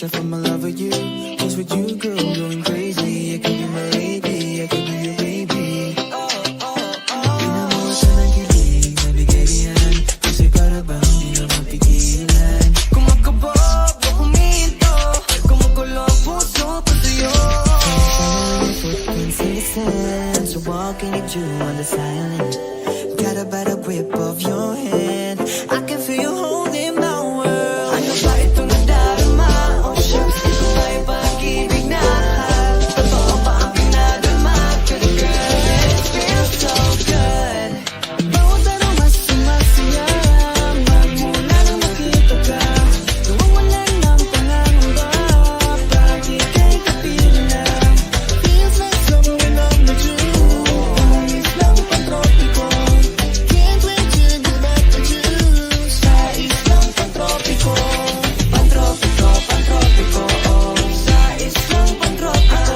myself, I'm in love with you. Cause with you, girl, I'm going crazy. I could be my lady, I could be your baby. Di na mo sa nagilig, nabigay yan. Kasi para bang di na mapigilan. Kung magkabog o huminto, kung magulo ang puso ko sa'yo. Footprints in the sand, so walking with you on the silent. Got a better grip of your hand. I can feel you holding my world. Ano ba itong nadarama? Oh shucks, di ko ba yung pag-ibig na? Totoo ba ang pinadama? Cause girl, it feels so good. Bawat araw mas sumasaya. Magmula nang makita ka, nawawalan ng pangangamba. Pag ika'y kapiling na, feels like summer when I'm with you. Umis lang pantropiko. Can't wait to get back with you. Sa islang pantropiko. Pantropiko, pantropiko, oh. Sa islang pantropiko.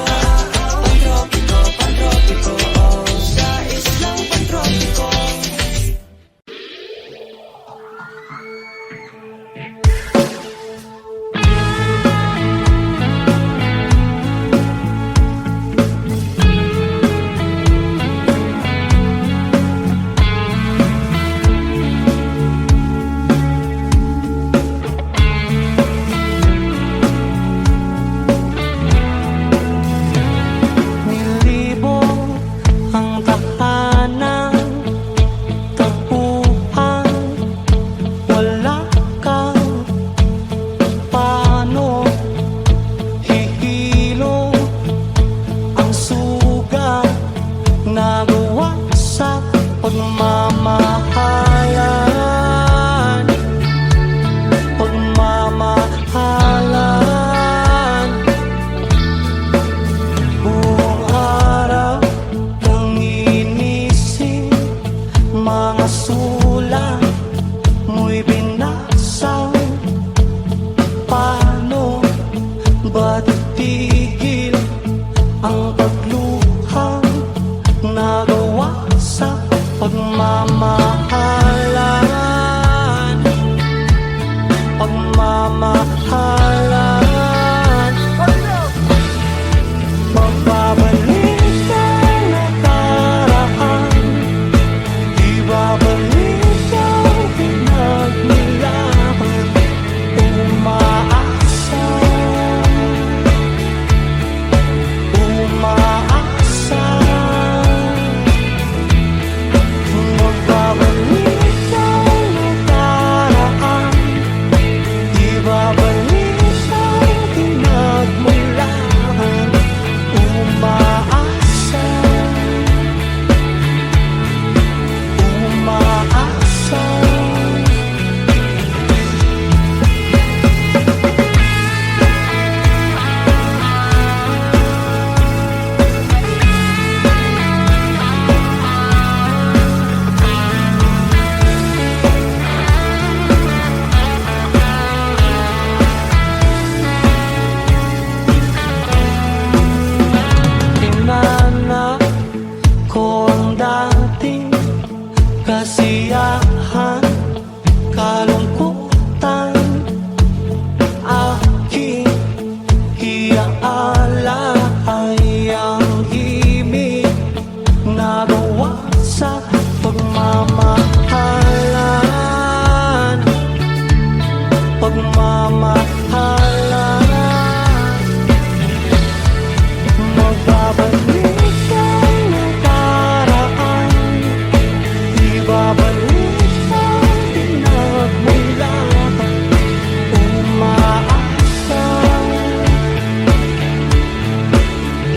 Pantropiko, pantropiko, oh. Sa islang pantropiko. Nilibo ang tahanan, tapuhan, wala ka. Paano hihilo ang sugat nagawa sa pagmamahalan? Pagmamahalan. Buong araw nang inisip, mga sulat mo'y binasa. Paano ba titigil ang pagluha nagawa sa pagmamahalan? Pagmamahalan. Magbabalik ang nakaraan, ibabalik ang pinagmulan. Umaasa, umaasa. Magbabalik ang nakaraan, ibabalik ang pinagmulan. Umaasa, umaasa. Tinanap ko ang dating kasiyahan, kalungkutan, aking iaala ay ang himig nagawa sa pagmamahalan. Pagmamahalan. Magbabalik ang nakaraan, ibabalik ang pinagmulan. Umaasa,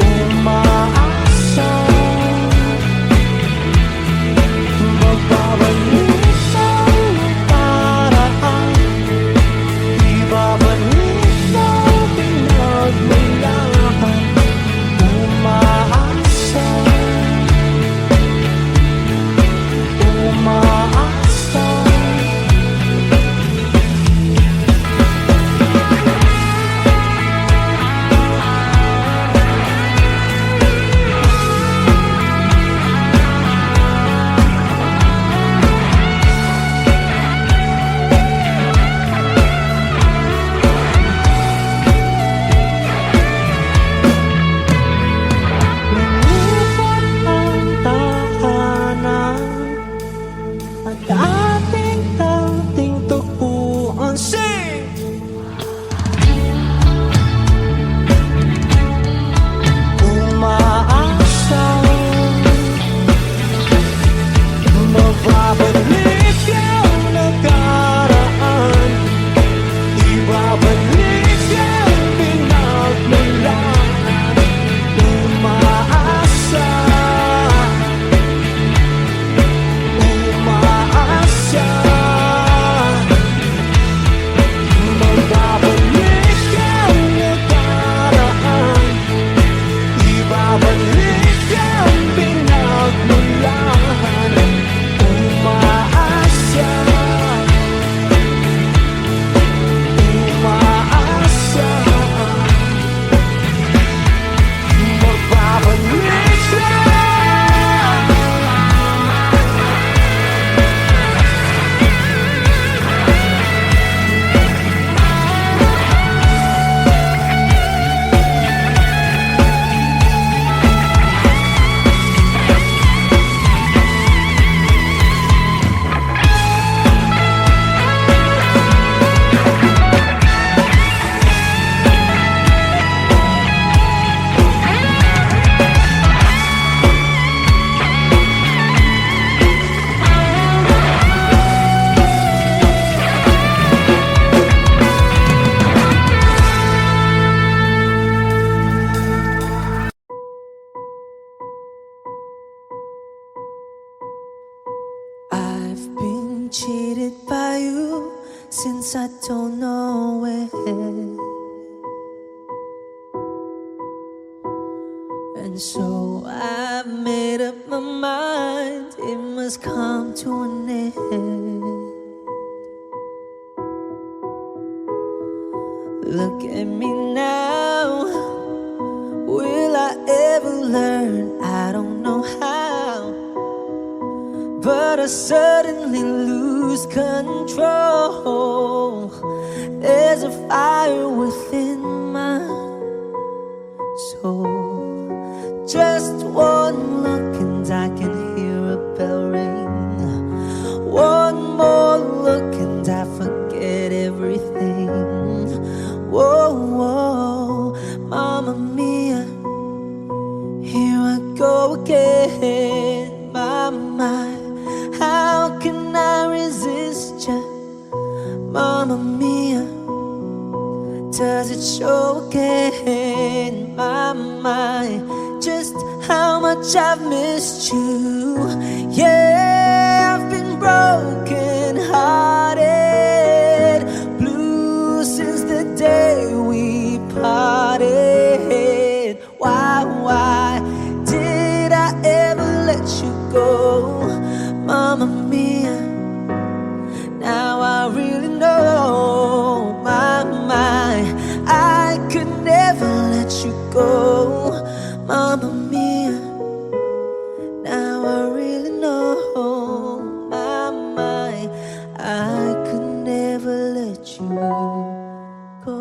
umaasa. Magbabalik ang nakaraan, ibabalik since I don't know it. And so I've made up my mind, it must come to an end. Look at me now, will I ever learn? I don't know how, but I suddenly lose control. There's a fire within my soul. Just one look and I can hear a bell ring. One more look and I forget everything. Whoa, whoa, Mamma Mia, here I go again. My, how can I resist ya? Mamma Mia, does it show again? My, just how much I've missed you. Yeah, I've been broken hearted, blue since the day we parted. Why did I ever let you go? Mamma Mia, now I really know. My, I could never let you go. Mamma Mia, now I really know. My, I could never let you go.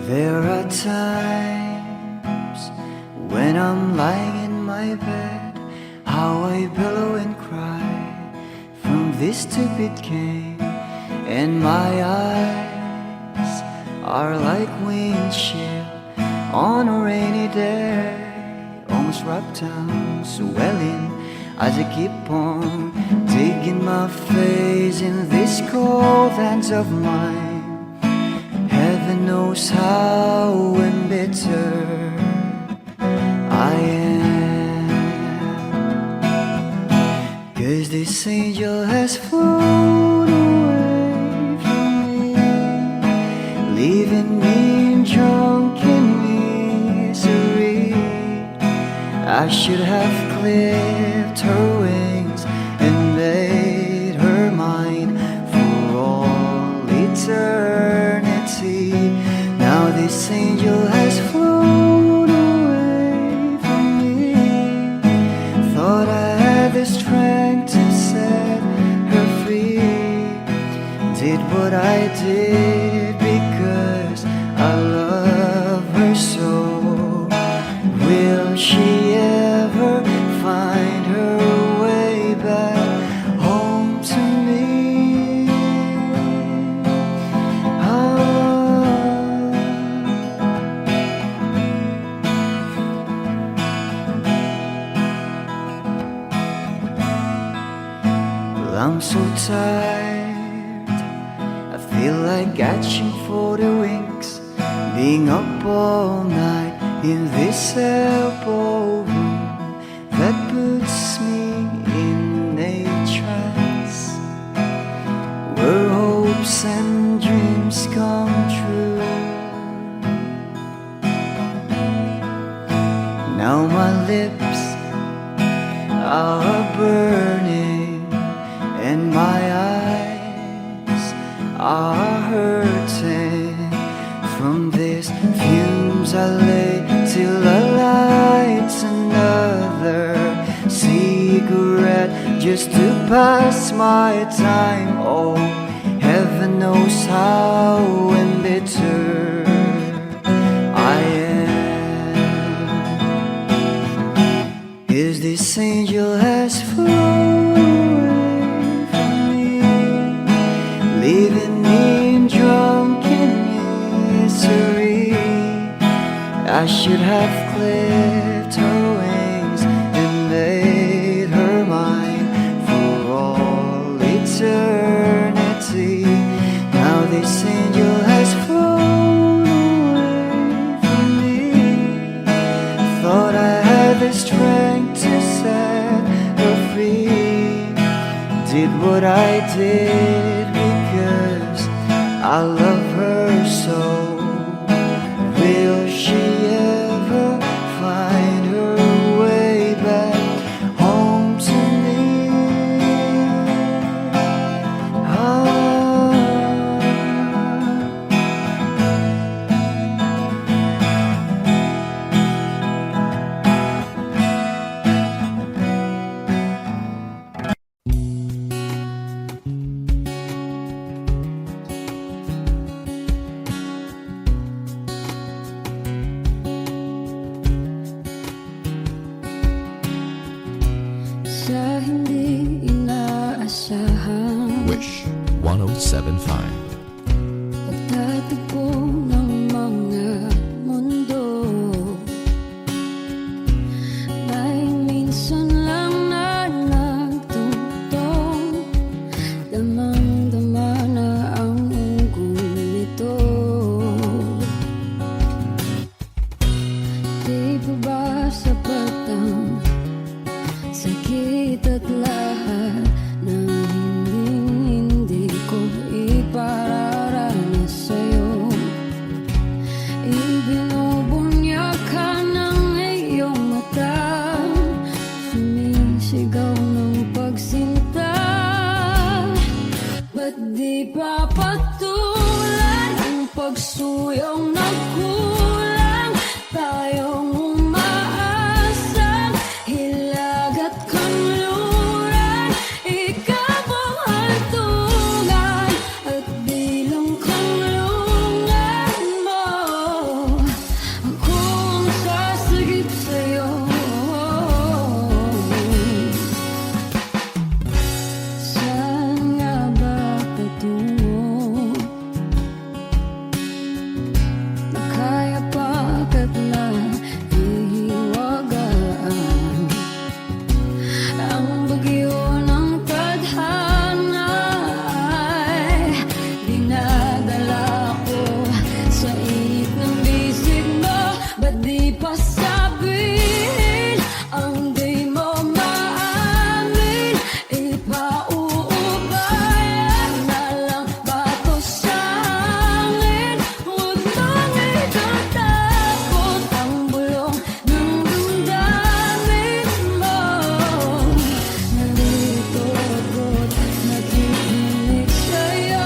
There are times when I'm lying in my bed, how I billow and cry from this stupid game, and my eyes are like windshield on a rainy day, almost wrapped down, swelling as I keep on digging my face in these cold hands of mine. Heaven knows how embittered I am, 'cause this angel has flown away from me, leaving me drunken misery. I should have clipped her wings and made her mine for all eternity. Now this angel has flown away from me. Thought I had the strength to set her free. Did what I did because I love her so. Will she ever find her way back home to me? I'm so tired, I feel like catching for the wings, being up all night in this elbow room that puts me in a trance, where hopes and dreams come true. Now my lips are burning and my eyes are hurting from these fumes. I lay till I light another cigarette just to pass my time. Oh, heaven knows how embittered I am, 'cause this angel has flown leaving me drunk in misery. I should have clipped her wings and made her mine for all eternity. Now this angel has flown away from me. Thought I had the strength to set her free. Did what I did because I love her so. Will she ever find her way back home to me? Sa hindi inaasahan Wish 1075. pagtatagpo ng mga mundo, may minsan lang na nagtutong, damang-dama na ang ugong nito. Di ba ba sapat ang sakit at lahat ng hindi ko ipararanas sa'yo? Ibinubunyag ka ng iyong mata, sumisigaw ng pagsinta. Ba't di pa patulan ang pagsuyong nagkulang? Tayong umaasang hilag at kanluran, ikaw ang hantungan at bilang kanlungan mo. Akong sasagip sa'yo. Saan nga ba patungo? Nakaya pagkat nahihiwagaan ang bagyo ng tadhana ay dinadala ko sa init ng bisig mo. Ba't di pa sabihin ang di mo maamin? Ipauubayan na lang ba to sa akin? Huwag mong ikatakot ang bulong ng damdamin mo. Nandito ako't nakikinig sa'yo.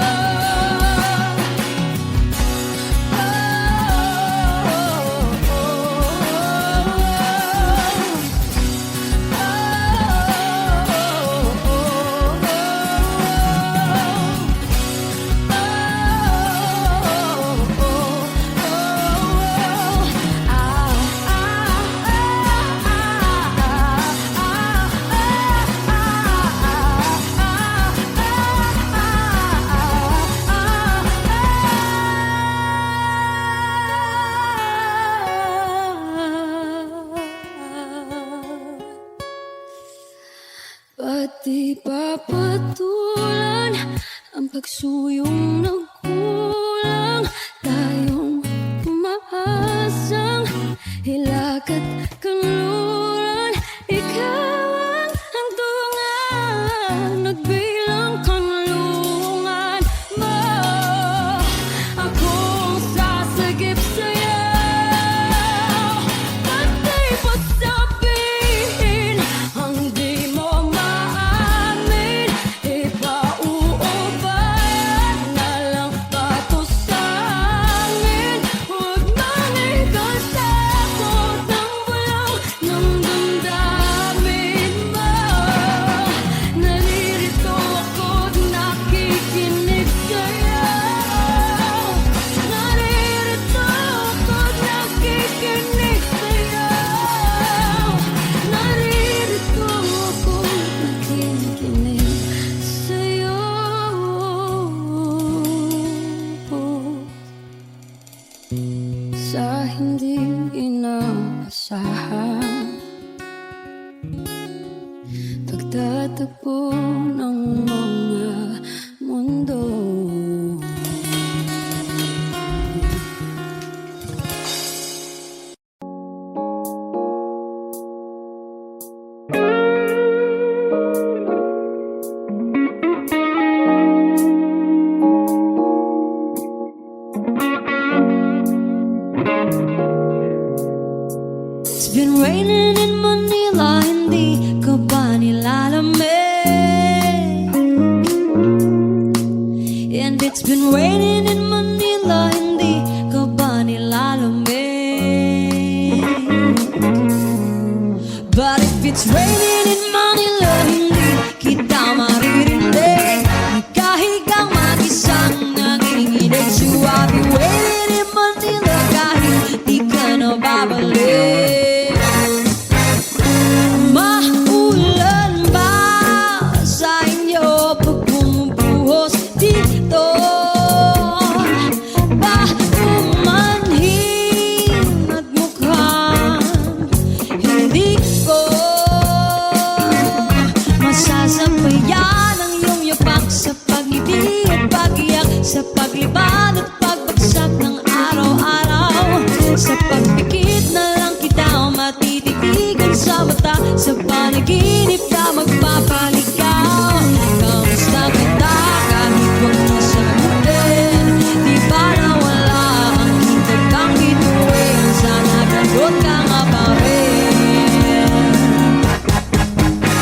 Ba't di pa patulan ang pagsuyong nagkulang? Tayong umaasang hilag at kanluran, ikaw ang hantungan at bilang kanlungan mo. Akong sasagip sa'yo. Ba't di pa sabihin ang di mo maamin? Ipauubayan na lang ba to sa akin? Huwag mong ikatakot ang bulong ng damdamin mo. Naririto ako't nakikinig sa'yo. Naririto ako't nakikinig sa'yo. Naririto ako't nakikinig sa'yo. sa hindi inaasahan. Pagtatagpo ng mga mundo. It's been raining in Manila, hindi ka ba nilalamig? And it's been raining in Manila, hindi ka ba nilalamig? But if it's raining in Manila, hindi kita maririnig. Nagkahigang mag-isang nanginginig. So I'll be waiting in Manila kahit di ka na babalik. Maulan ba sa inyo pag bumubuhos dito? Paumanhin at mukhang hindi ko masasabayan ang iyong yapak sa pag-ibig at pag-iyak, sa paglibad at pagbagsak ng araw-araw. Sa pagpikit na lang kita matititigan sa mata, sa panaginip na magpapaligaw. Kamusta kita kahit wag mo sagutin? Di ba nawala ang hintag kang bituin? Sana gano'n ka nga pa rin.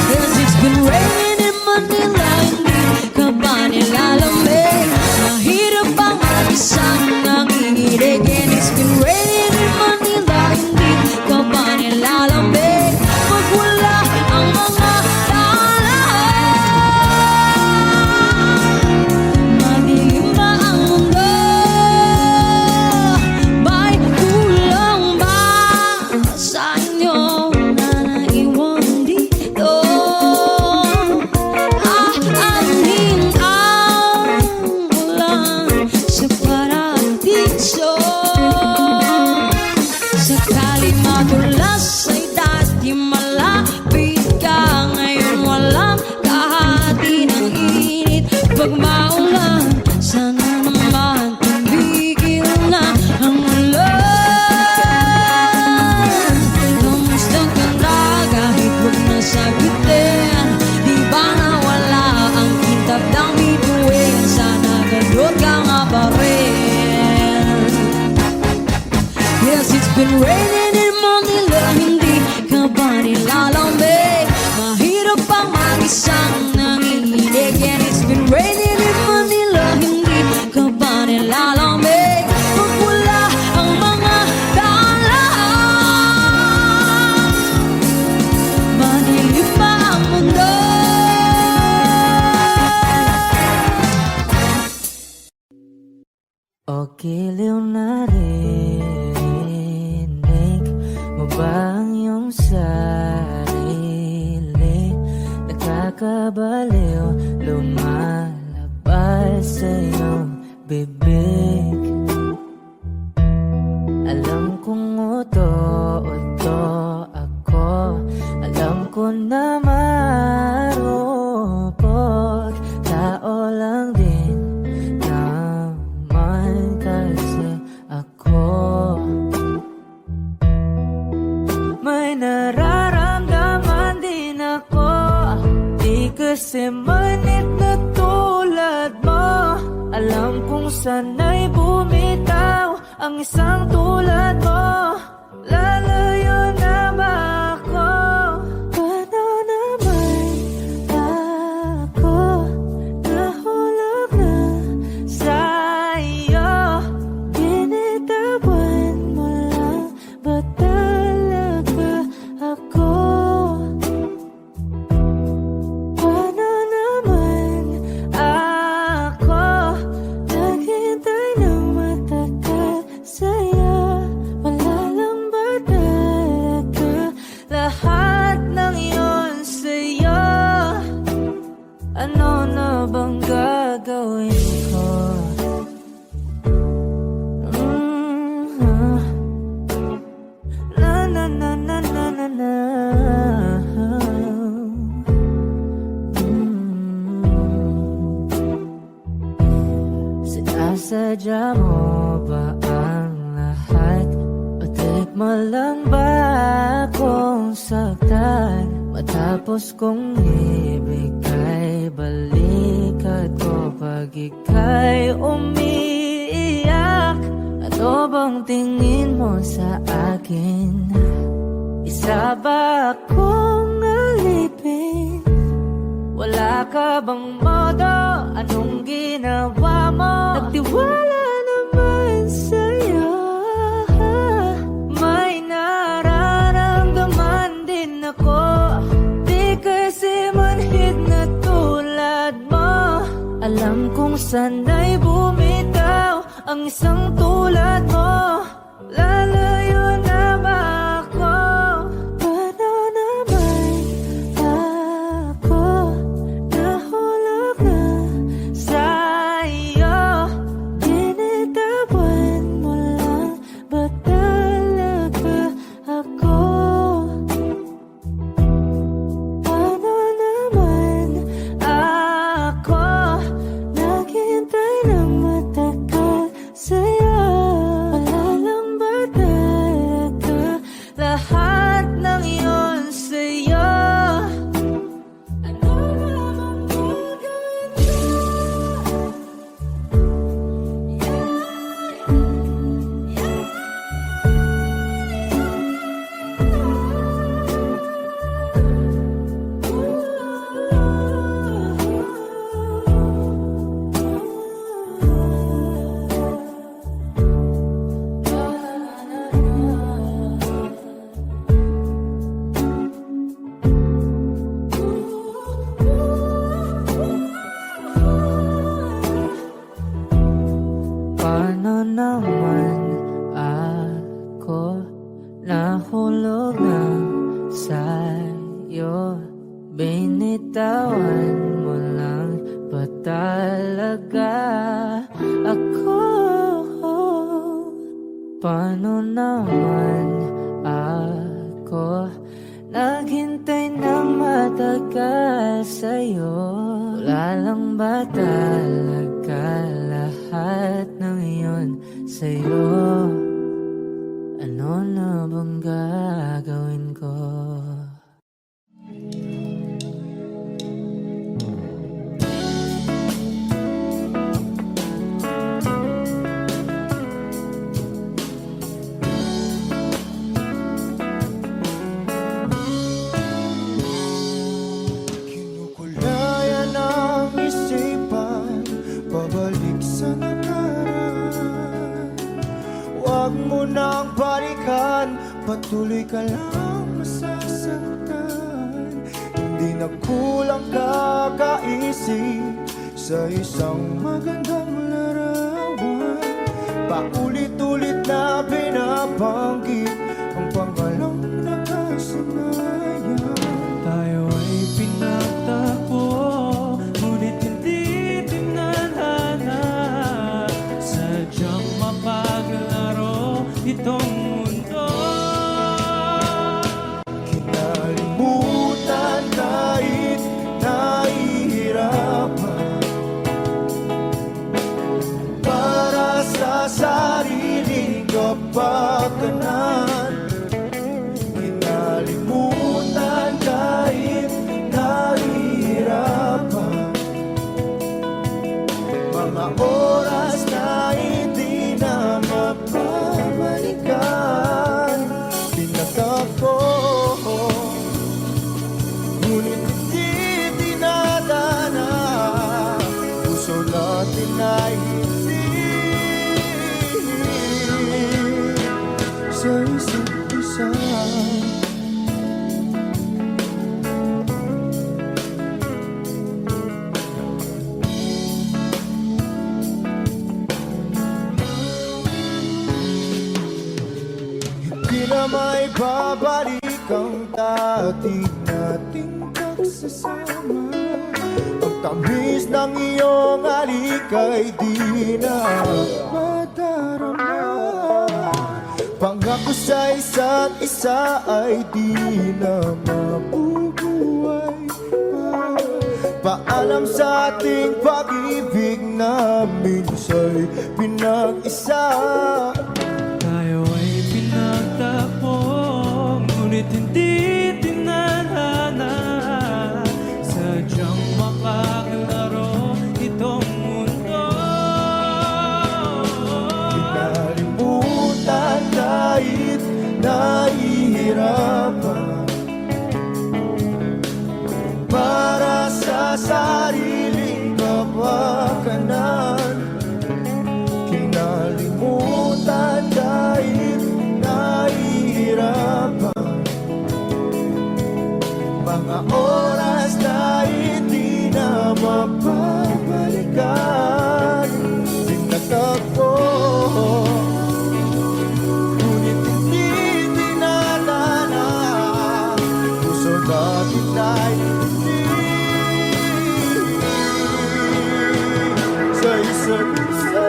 Cause it's been raining in Manila, hindi ka ba nilalamig? Mahirap bang mag-isang nanginginig? And it's been raining in Manila, hindi ka ba nilalamig? Pag wala ang mga daan, madilim ba ang mundo? May kulang ba sa inyo na naiwan dito? Aanhin ang ulan sa paradiso. Sakali madulas ay dati malapit ka. Ngayon walang kahati ng init. Pag maulan, sana naman tumigil na ang ulan. Kamusta ka na kahit wag na sagutin? Di ba nawala ang kintab ng bituin? Sana gano'n ka nga pa rin. Yes, it's been raining in Manila, hindi ka ba nilalamig? Mahirap bang mag-isang nanginginig? And it's been raining in Manila, hindi ka ba nilalamig? Pag wala ang mga daan, madilim ba ang mundo? O giliw na rinig mo ba ang iyong sarili? Nakakabaliw, lumalabas sa iyong bibig. Alam kong uto-uto ako, alam ko na marupok. Tao lang din naman kasi ako. May nararamdaman din ako, di kasi manit na tulad mo. Alam kong sana'y bumitaw ang isang tulad mo. Lalayo na ba ako? Paano naman ako nahulog na sa iyo? Binitawan mo lang ba talaga ako? Paano naman ako naghintay ng matagal sa'yo? Wala lang ba Malang ba akong saktan matapos kong ibigay balikat ko pag ika'y umiiyak? Ano bang tingin mo sa akin? Isa ba akong alipin? Wala ka bang modo? Anong ginawa mo? Nagtiwala naman sa'yo. May nararamdaman din ako. Di kasi manhid na tulad mo. Alam kong sana'y bumitaw ang isang tulad mo. Lalayo na ba ako? Paano naman ako nahulog na sa'yo? Binitawan mo lang ba talaga ako? Paano naman ako naghintay ng matagal sa'yo? Wala lang ba talaga lahat ng iyon sa'yo? Ano naman gagawin ko? Paano naman ako nahulog na sa'yo? Binitawan mo lang ba talaga ako? Paano naman ako naghintay ng matagal sa'yo? Wala lang ba talaga lahat ng iyon sa'yo? Ano na bang gagawin ko? Kinukulayan ang isipan, pabalik sa nakaraan. Huwag mo nang balikan, patuloy ka lang masasaktan. Hindi na kulang kakaisip sa isang magandang larawan. Paulit-ulit na binabanggit ang pangalang nakasanayan. Tayo ay pinagtagpo, ngunit hindi tinadhana. Sadyang mapaglaro itong mundo. Kinalimutan kahit nahihirapan, para sa sariling kapakanan. Kinalimutan kahit nahihirapan, mga oras na hindi na mapabalikan. Pinatako, ngunit hindi dinadana. Puso natin ay hindi sa isa't isa. Hindi na may babalik ang dati nating pagsasama. Ang tamis ng iyong halik ay di na madarama. Pangako sa isa't isa ay di na mabubuhay pa. Paalam sa ating pag-ibig na minsa'y pinag-isa. Tayo ay pinagtagpo, nahihirapan para sa sariling kapakanan. Kinalimutan kahit nahihirapan, mga oras na hindi na mapabalikan. Tinatagpo, ngunit hindi dinadana. Puso natin ay hindi sa isa't isa.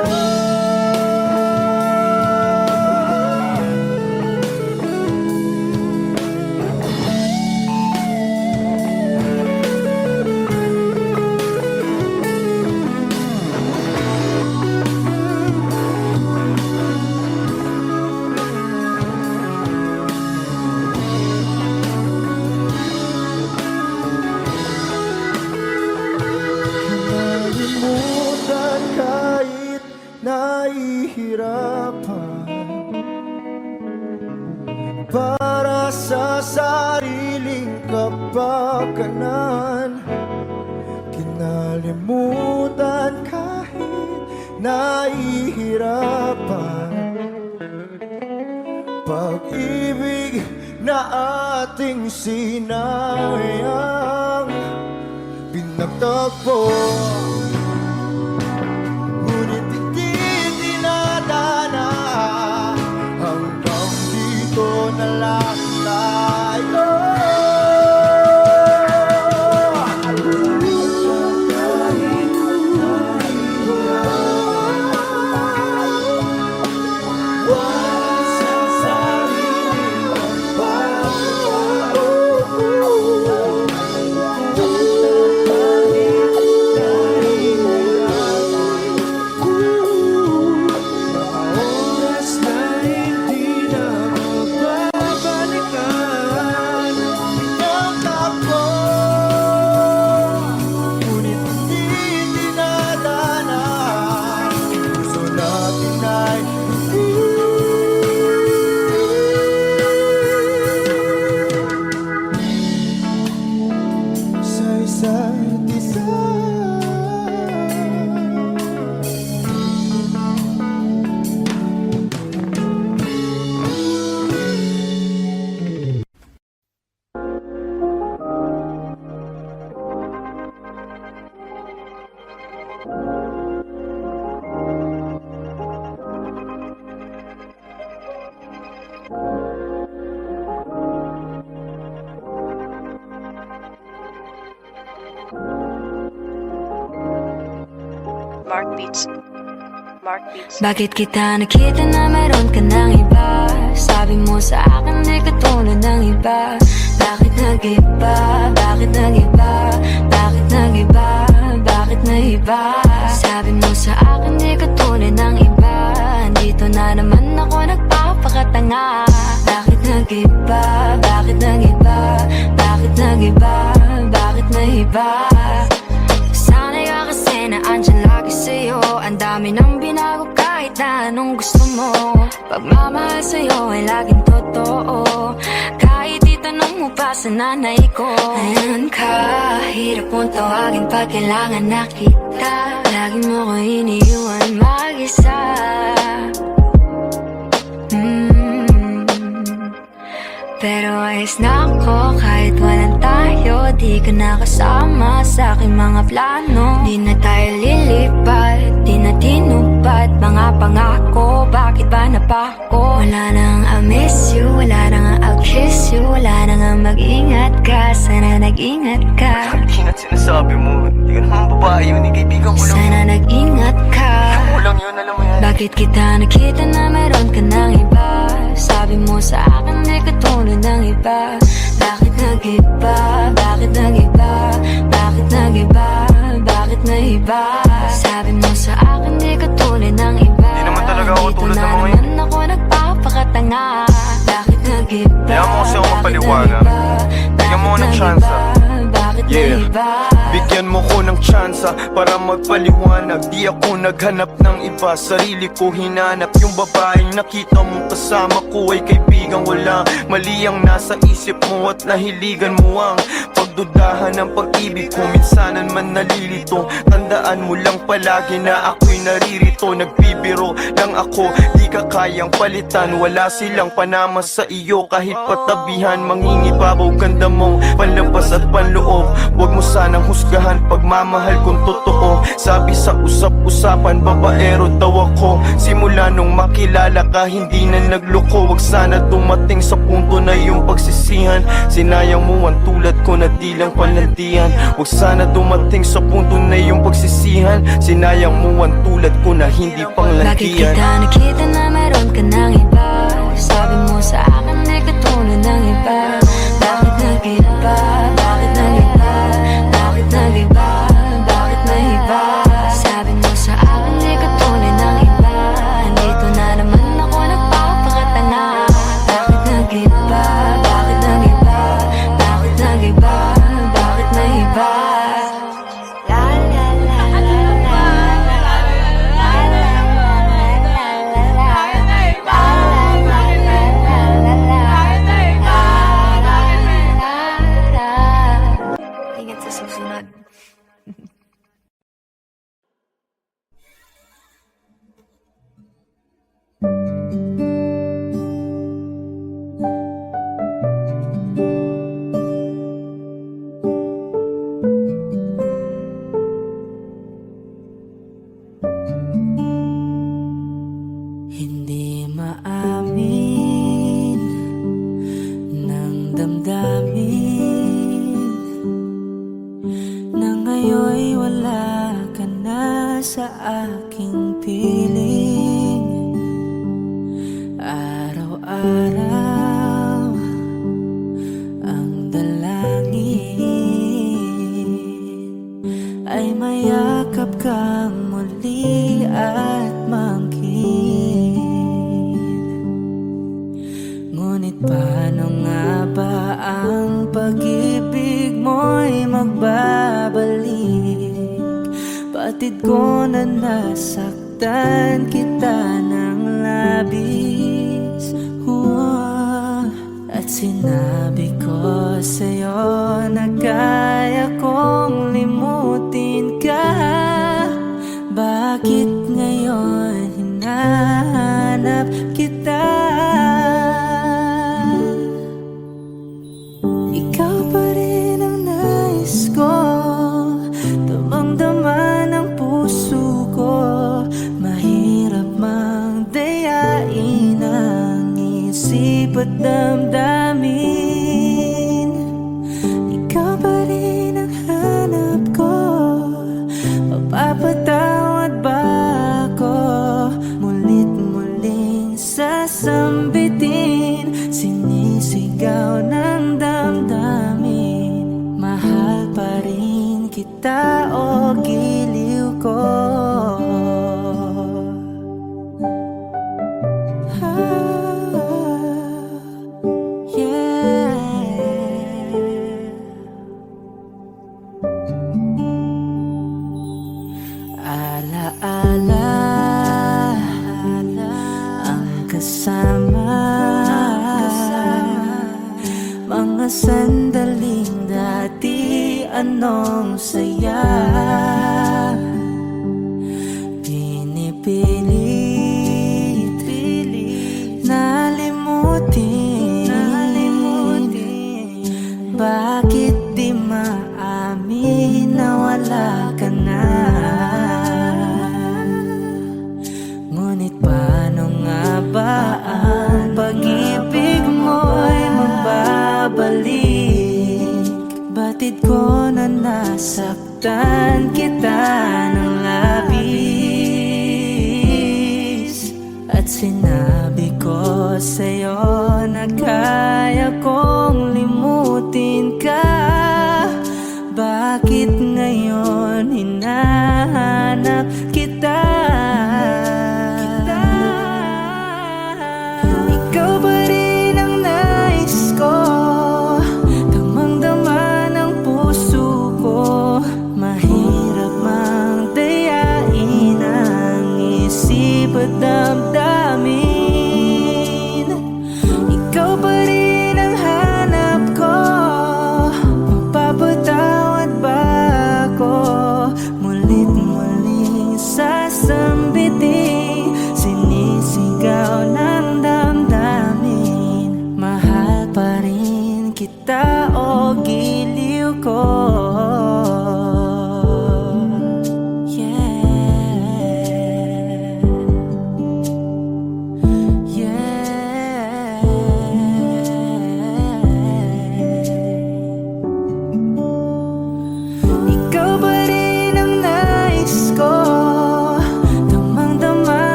Nalimutan kahit nahihirapan para sa sariling kapakanan. Kinalimutan kahit nahihirapan, pag-ibig na ating sinayang pinagtagpo, ngunit hindi dinadana. Hanggang dito na lang tayo. Mark Beats. Mark Beats. Bakit kita nakita na meron ka ng iba? Sabi mo sa akin di ka tulad ng iba. Bakit nag-iba? Bakit nag-iba? Bakit nag-iba? Bakit nag-iba? Sabi mo sa akin di ka tulad ng iba. Dito na naman ako nagpapakatanga. Bakit nag-iba? Bakit nag-iba? Bakit nag-iba? Bakit nag-iba? Sana'y ka kasi na andyan lagi sa'yo. Ang dami nang binago kahit na anong gusto mo. Pagmamahal sa'yo ay laging totoo. Kahit itanong mo pa sa nanay ko. Ayan ka, hirap mong tawagin pag kailangan na kita. Lagi mo ko iniiwan mag-isa. Pero ayos na ako kahit walang tayo. Di ka nakasama sa aking mga plano. Di na tayo lilipat, di na tinupad mga pangako. Bakit ba napako? Wala nang I miss you, wala nang I'll kiss you. Wala nang mag-ingat ka, sana nag-ingat ka. Ingat sinasabi mo, hindi ka naman babae yun, kaibigan ko lang. Sana nag-ingat ka. Ako lang yun, alam mo yan. Bakit kita nakita na meron ka ng iba? Sabi mo sa akin di ka tulad ng iba. Bakit nag-iba? Bakit nag-iba? Bakit nag-iba? Bakit nag-iba? Sabi mo sa akin di ka tulad ng iba. Di naman talaga ako tulad ng mga Dito na naman ako nagpapakatanga. Bakit nag-iba? Kaya mo kasi ako mapaliwanag. Bigyan mo ng tsansa. Yeah, bigyan mo ko ng tsansa para magpaliwanag. Di ako naghanap ng iba, sarili ko hinanap. Yung babaeng nakita mo kasama ko ay kaibigan kaibigan ko lang. Mali ang nasa isip mo at nahiligan mo ang pagdudahan ng pag-ibig ko. Minsanan man nalilito, tandaan mo lang palagi na ako'y naririto. Nagbibiro lang ako, di ka kayang palitan. Wala silang panama sa iyo kahit patabihan. Mangingibabaw ganda mong panlabas at panloob. Huwag mo sanang husgahan pagmamahal kung totoo. Sabi sa usap-usapan, babaero daw ako. Simula nung makilala ka, hindi na nagloko. Huwag sana dumating sa punto na yung pagsisihan. Sinayang mo ang tulad ko na di lang palantian. Huwag sana dumating sa punto na yung pagsisihan. Sinayang mo ang tulad ko na hindi panglantian. Bakit kita nakita na meron ka ng iba? Sabi mo sa akin di katulad ng iba. Bakit nag-iba? Bakit nag-iba? Bakit nag-iba? Bakit nag-iba? Sabi mo sa akin di katulad ng iba. Nandito na naman ako nagpapakatanga. Bakit nag-iba? Bakit nag-iba? Bakit nag-iba? Bakit nag-iba? La la la la la la Ingat sa susunod. Hindi maamin ng damdamin na ngayon'y wala ka na sa aking piling. Araw-araw ang dalangin ay mayakap kang muli at mangkin. Ngunit paano nga ba ang pag-ibig mo'y magbabalik? Batid ko na nasaktan kita ng labis. At sinabi ko sa'yo na kaya kong limutin ka. Bakit ngayon hinahanap kita? Ikaw pa rin ang nais ko, damang-dama ng puso ko. Mahirap mang dayain ang isip at damdamin. Ikaw pa rin ang hanap ko, mapapatawad ba ako? Mulit-muling sasambitin, sinisigaw ng damdamin. Mahal pa rin kita o giliw ko? Alaala ang kasama, mga sandaling dati anong saya. Pinipilit nalimutin. Bakit di maamin na wala ka na? Ngunit paano nga ba ang pag-ibig mo'y magbabalik? Batid ko na nasaktan kita ng labis. At sinabi ko sa'yo na kaya kong limutin ka. Bakit ngayon hinahanap kita? Ikaw pa rin ang nais ko, damang-dama ng puso ko. Mahirap mang dayain ang isip at damdamin. Ikaw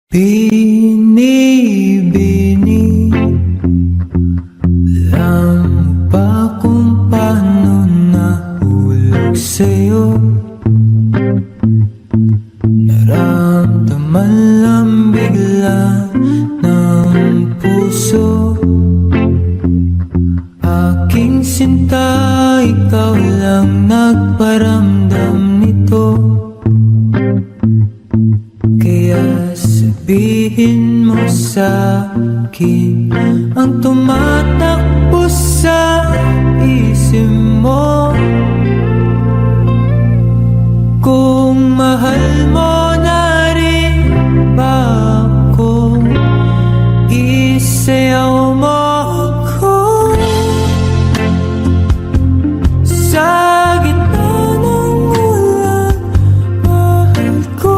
Binibini lang ba kung paano nahulog sa'yo? Naramdaman lang bigla ng puso. Aking sinta, ikaw lang nagparamdam nito. Kaya sabihin mo sa'kin ang tumatakbo sa isip mo. Kung mahal mo na rin ba ako, isayaw mo ako. Sa gitna ng ulan, mahal ko.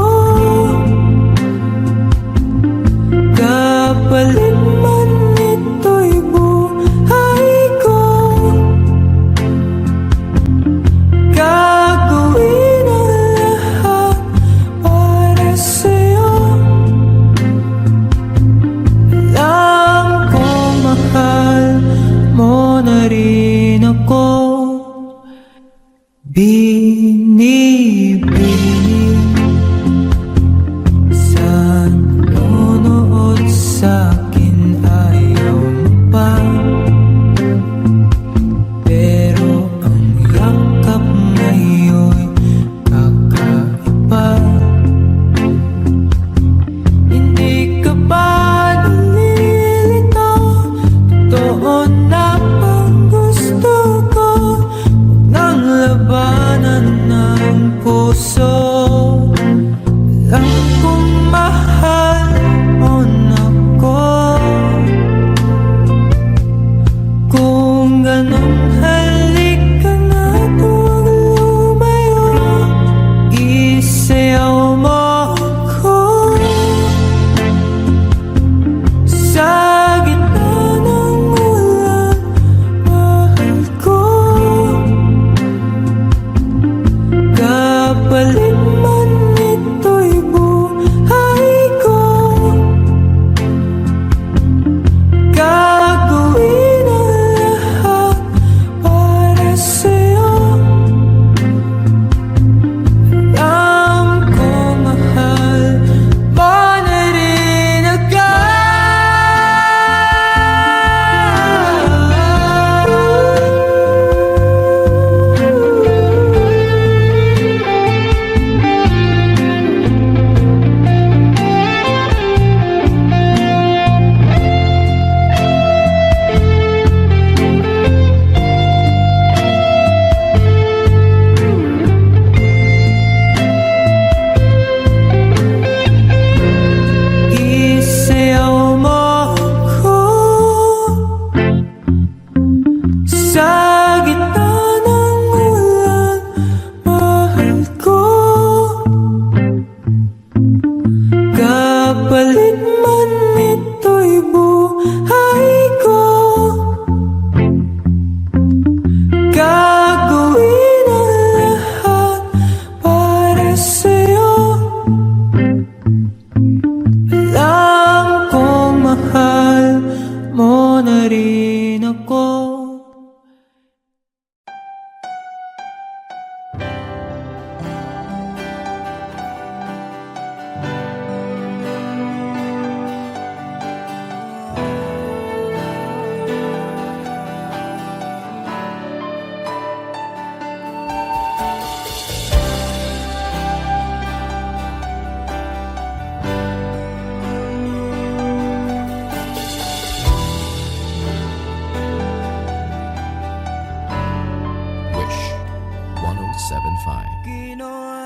Kapalit man ito'y buhay ko, gagawin ang lahat para sa'yo. Alam kong mahal mo na rin ako. Binibini sa nanonood sa'kin, ayaw mo pa. Pero ang yakap ngayon kakaiba. Hindi ka ba nalilito? Totoo na bang gusto ko? Huwag nang labanan ng puso. Alam kong mahal mo na ko. Kung ganun, halika na, huwag lumayo. Isayaw mo ako. Sa gitna ng ulan, mahal ko. Kapalit man ito'y buhay ko, gagawin ang lahat para sa'yo. Alam ko mahal mo na rin ako. Isayaw mo ako. Sa gitna ng ulan, mahal ko. Kapalit man ito'y buhay ko, gagawin ang lahat para sa'yo. Alam kong mahal mo na rin ako. Wish 1075. Ginawa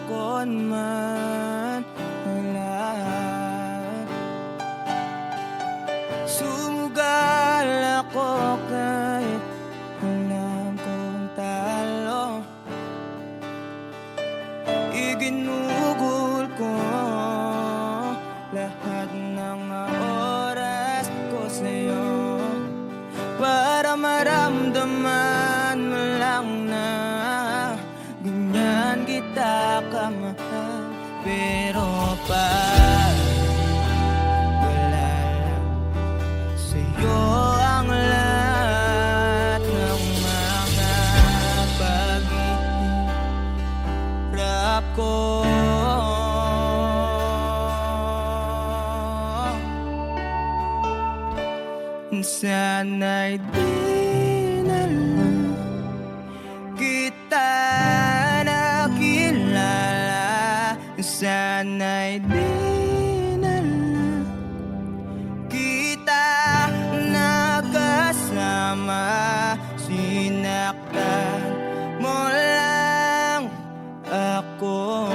ko man lahat. Sumugal ako kahit alam kong talo. Iginugol ko lahat ng oras ko sa'yo, para maramdaman mo lang na ganyan kita kamahal. Pero pag wala lang sa'yo ang lahat ng mga paghihirap ko. Sana'y di na lang kita nakilala. Sana'y di na lang kita nakasama. Sinaktan mo lang ako.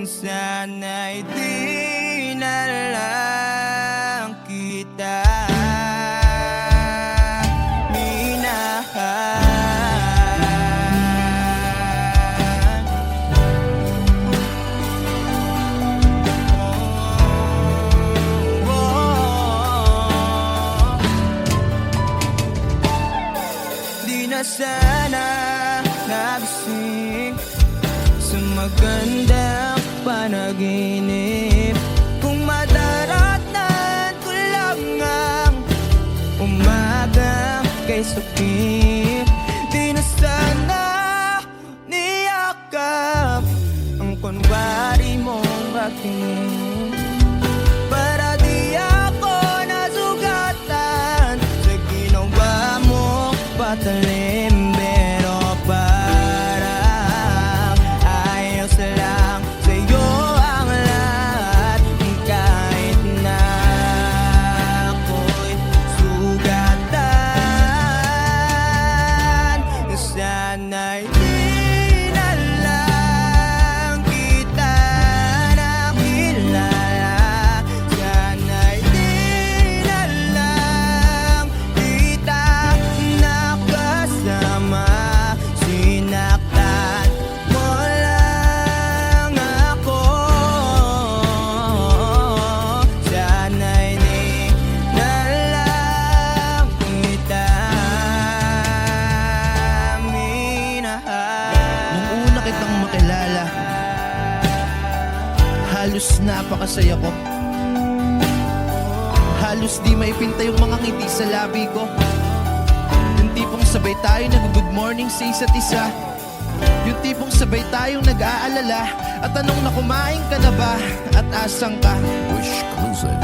Sana'y di na lang kita sana nagising sa magandang panaginip. Kung madaratnan ko lang ang umaga kay sakit, di na sana niyakap ang kunwari mong pagtingin. Para di ako nasugatan sa ginawa mo patalim. Halos napakasaya ko. Halos di maipinta yung mga ngiti sa labi ko. Yung tipong sabay tayo nag-good morning sa isa't isa. Yung tipong sabay tayong nag-aalala at tanong na kumain ka na ba at asang ka. Wish exclusive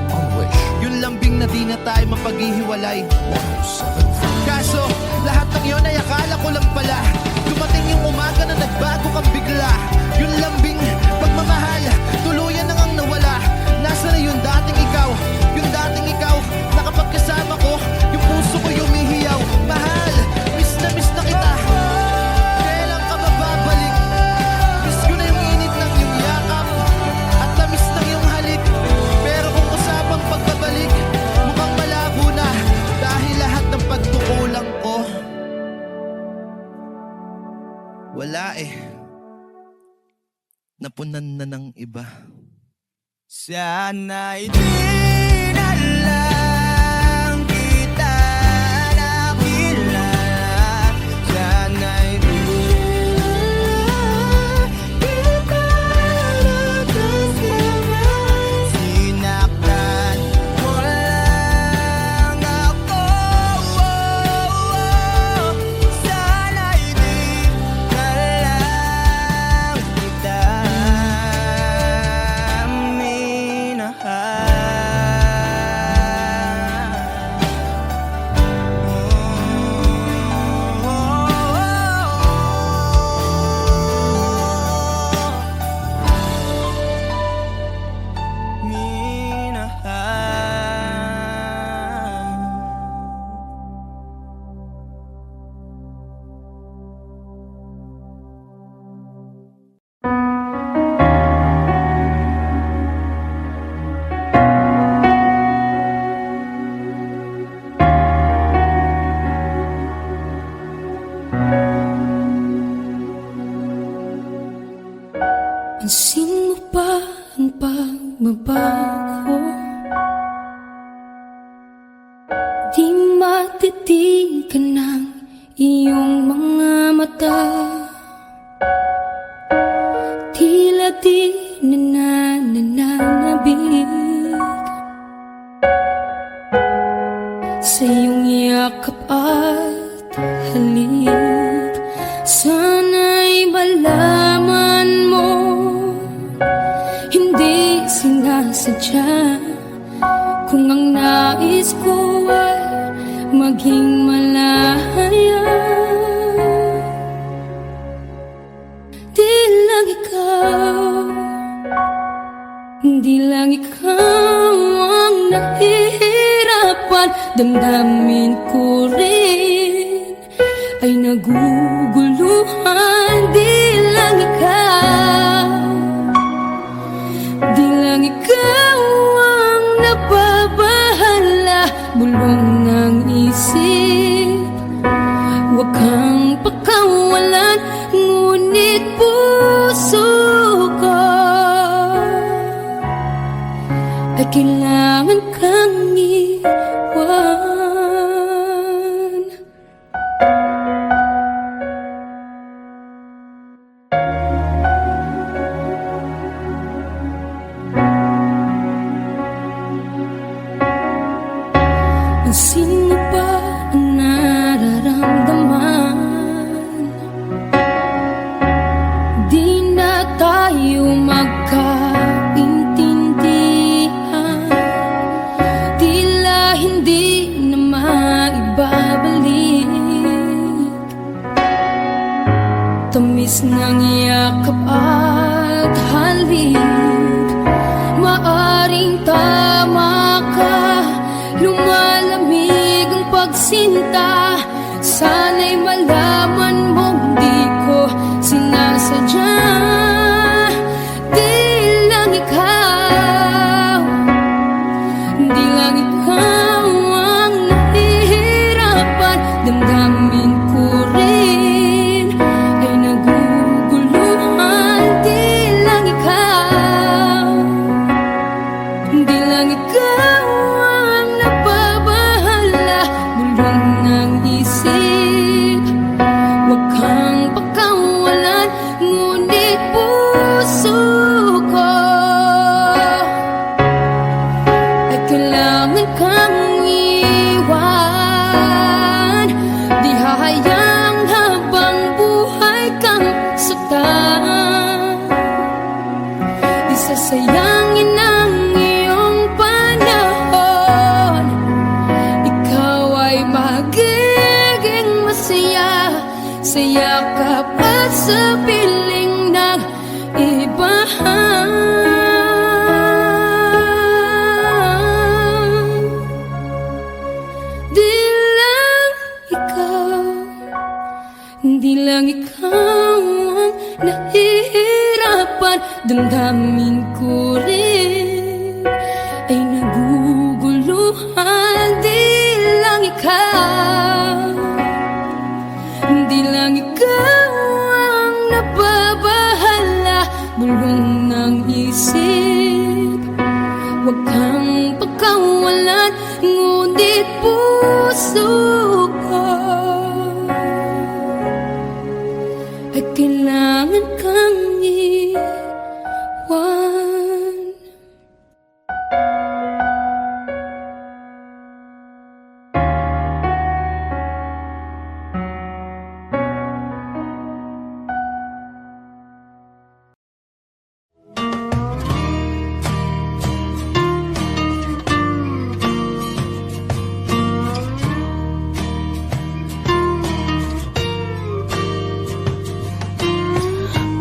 on Wish Yung lambing na di na tayo mapaghihiwalay. 107.5. Kaso lahat ng yun ay akala ko lang pala. Dumating yung umaga na nagbago kang bigla. Yung lambing pagmamahal tuluyan na ngang nawala. Nasa na yung dating ikaw? Yung dating ikaw na kapag kasama ko, yung puso ko yumihiyaw. Mahal, miss na kita. Kailan ka ba babalik? Miss ko na yung init ng iyong yakap at na-miss ng iyong halik. Pero kung usapang pagbabalik, mukhang malabo na dahil lahat ng pagkukulang ko wala napunan na ng iba. Sana'y di na lang kita nakilala. Sana'y di na lang kita nakasama. Sinaktan mo lang ako. Sana'y di na lang kita Pansin mo ba ang pagbabago? Di matitigan ng iyong mga mata. malaman mo, hindi sinasadya. Kung ang nais ko ay maging malaya, di lang ikaw, di lang ikaw ang nahihirapan. Damdamin ko rin ay naguguluhan. Di lang ikaw, di lang ikaw ang nababahala. Bulong ng isip, huwag kang pakawalan, ngunit puso ko ay kailangan kang iwan. Ang sino ba ang nararamdaman? Di na tayo magkaintindihan, tila hindi na maibabalik. Tamis ng yakap at halik, maaring tama ka. Lumalamig ang pagsinta, sana'y malaman mong di ko sinasadya. Di lang ikaw, di lang ikaw ang nahihirapan. Damdamin ko rin ay naguguluhan. Di lang ikaw, di lang ikaw ang nababahala. Bulong ng isip, huwag kang pakawalan, ngunit puso ko ay kailangan kang iwan. Di hahayang habang buhay kang saktan, di sasayangin ang iyong panahon. Ikaw ay magiging masaya sa yakap at sa piling ng iba. Di lang ikaw, di lang ikaw ang nahihirapan. Damdamin ko rin ay naguguluhan. Di lang ikaw, di lang ikaw ang nababahala. Bulong ng isip, huwag kang pakawalan, ngunit puso ko ay kailangan kang iwan.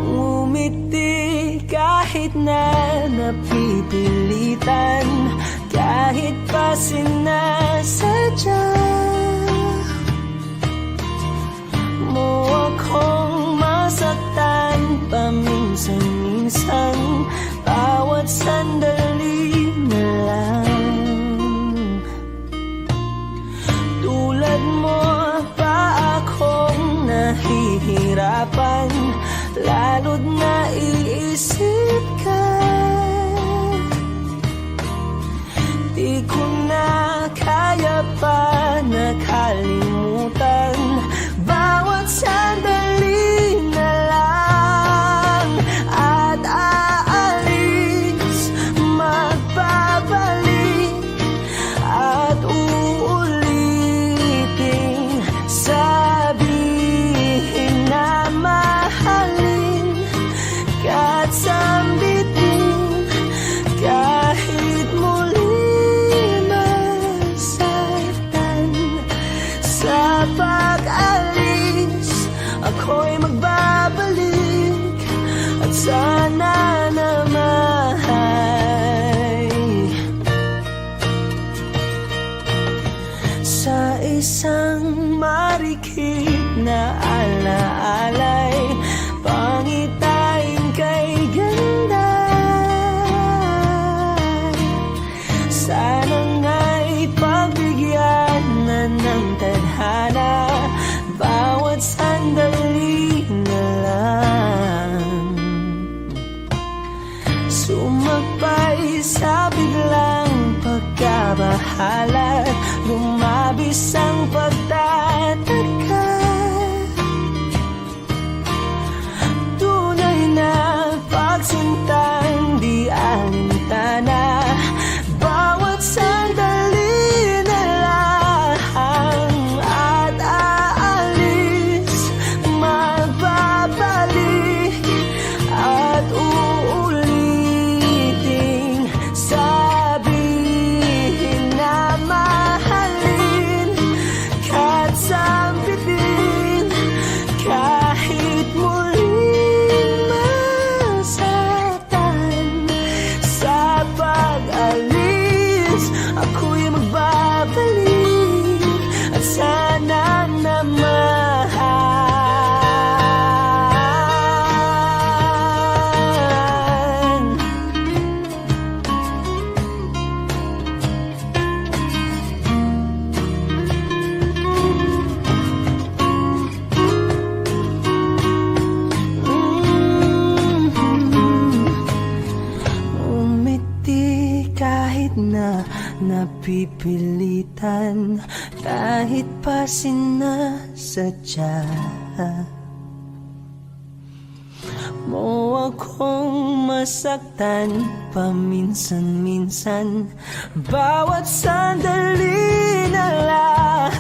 Ngumiti kahit na napipilitan, kahit pa sinasadya mo akong masaktan paminsan-minsan. Bawat sandali na lang, tulad mo pa akong nahihirapan, lalo't naiisip ka. Di ko na kaya pa nakalimutan bawat sandali na lang. At aalis, magbabalik at uulitin, sabihin na mahalin napipilitan kahit pa sinasadya mo akong masaktan paminsan-minsan. Bawat sandali na lang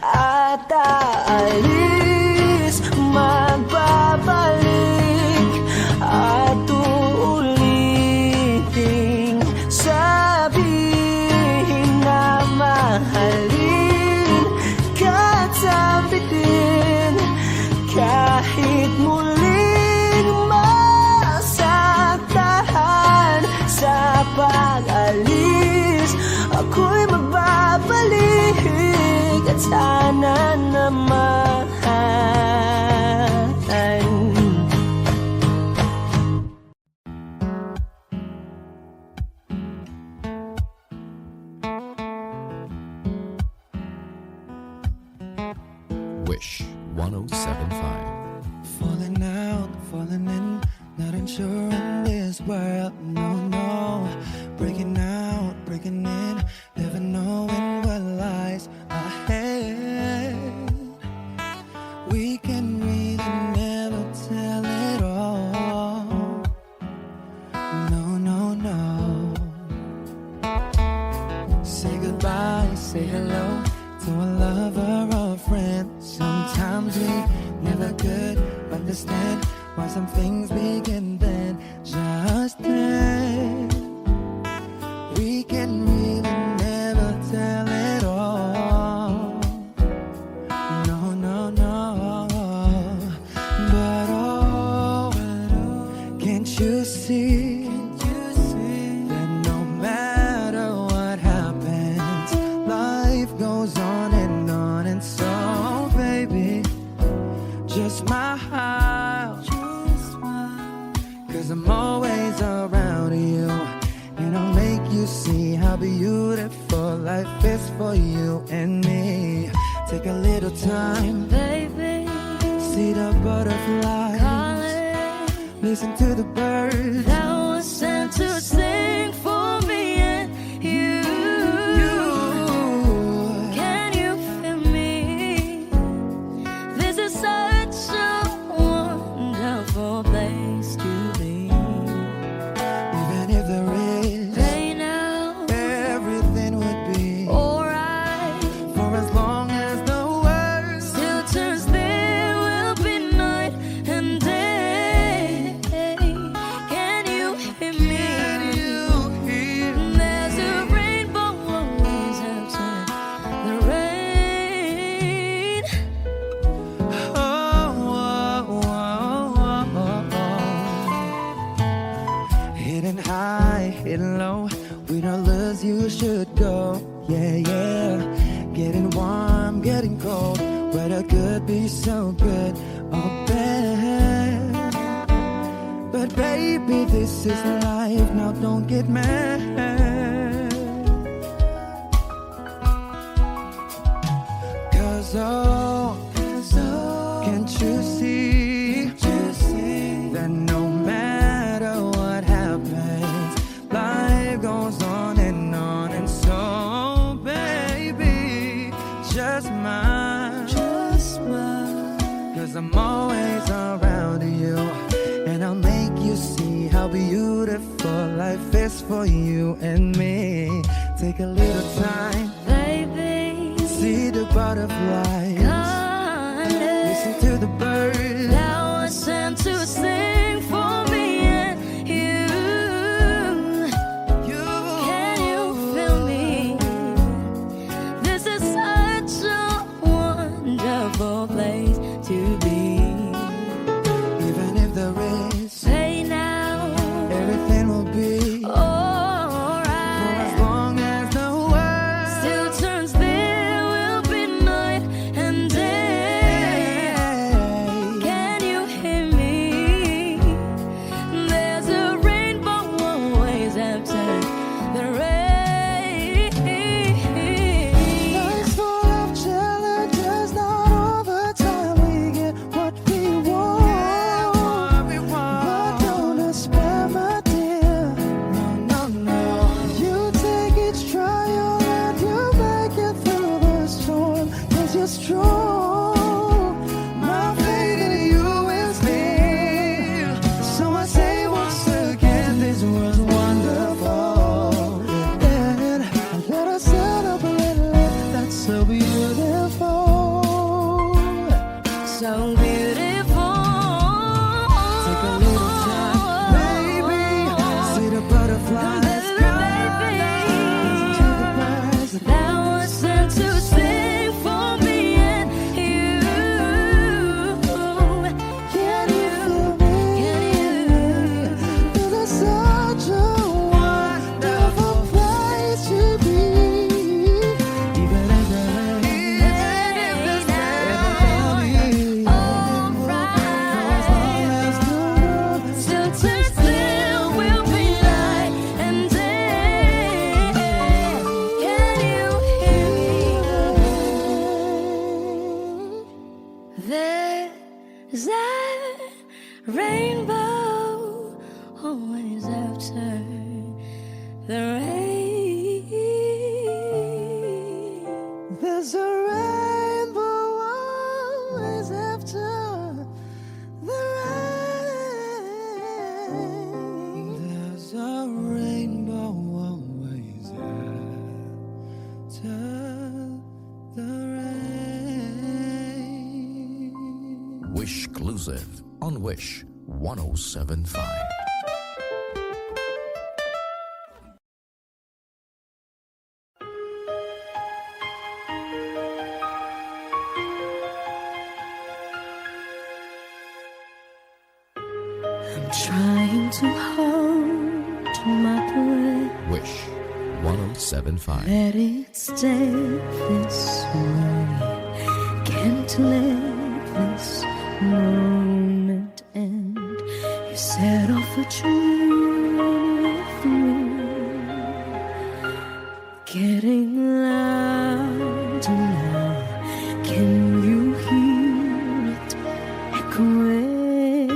at aalis, magbabalik at uulitin, sabihin na mahalin ka't sabitin kahit muling masaktan. Sa pag-alis ako'y magbabalik at sana naman Wish 1075. Falling out, falling in, not unsure in this world, no, no. Breaking out, breaking in, never knowing what lies ahead. We can really never tell it all. No, no, no. Say goodbye, say hello to a lover or a friend. Sometimes we never could understand why some things begin then, just then. We can really never tell it all. No, no, no. But oh, can't you see that no matter what happens, life goes on and on, and so baby, just smile, cause I'm always around you, and I'll make you see how beautiful life is for you and me. Take a little time, Baby, see the butterflies, calling, listen to the birds. that was sent to sing for me and you. Can you feel me? This is such a wonderful place to be. Even if there is Pain out, everything would be alright. for as long as the world Still turns, there will be night and day. Can you hear me? you hear. There's a rainbow always after the rain. Oh, oh, oh, oh, oh. Hidden high, hidden low, we don't lose, you should go. Yeah, yeah. Getting warm, getting cold, weather could be so good or bad. But baby, this is life, now don't get mad. Cause oh, can't you see that no matter what happens, life goes on, and so baby, just smile, cause I'm always around you, and I'll make you see how beautiful life is for you and me. Take a little time, Baby, see the butterflies, listen to the birds. that was sent to sing for me and you. Can you feel me? This is such a wonderful place to be. Even if there is, Say now, everything will be for alright. as long as the world Still turns, there will be night and There's a rainbow always after the rain. There's a rainbow always after the rain. There's a rainbow always after the rain. Wish Exclusive on Wish 1075. I'm trying to hold my breath. Wish 1075. Let it stay this way. Can't let this moment end. You set off a dream with me, getting louder now. Can you hear it echoing?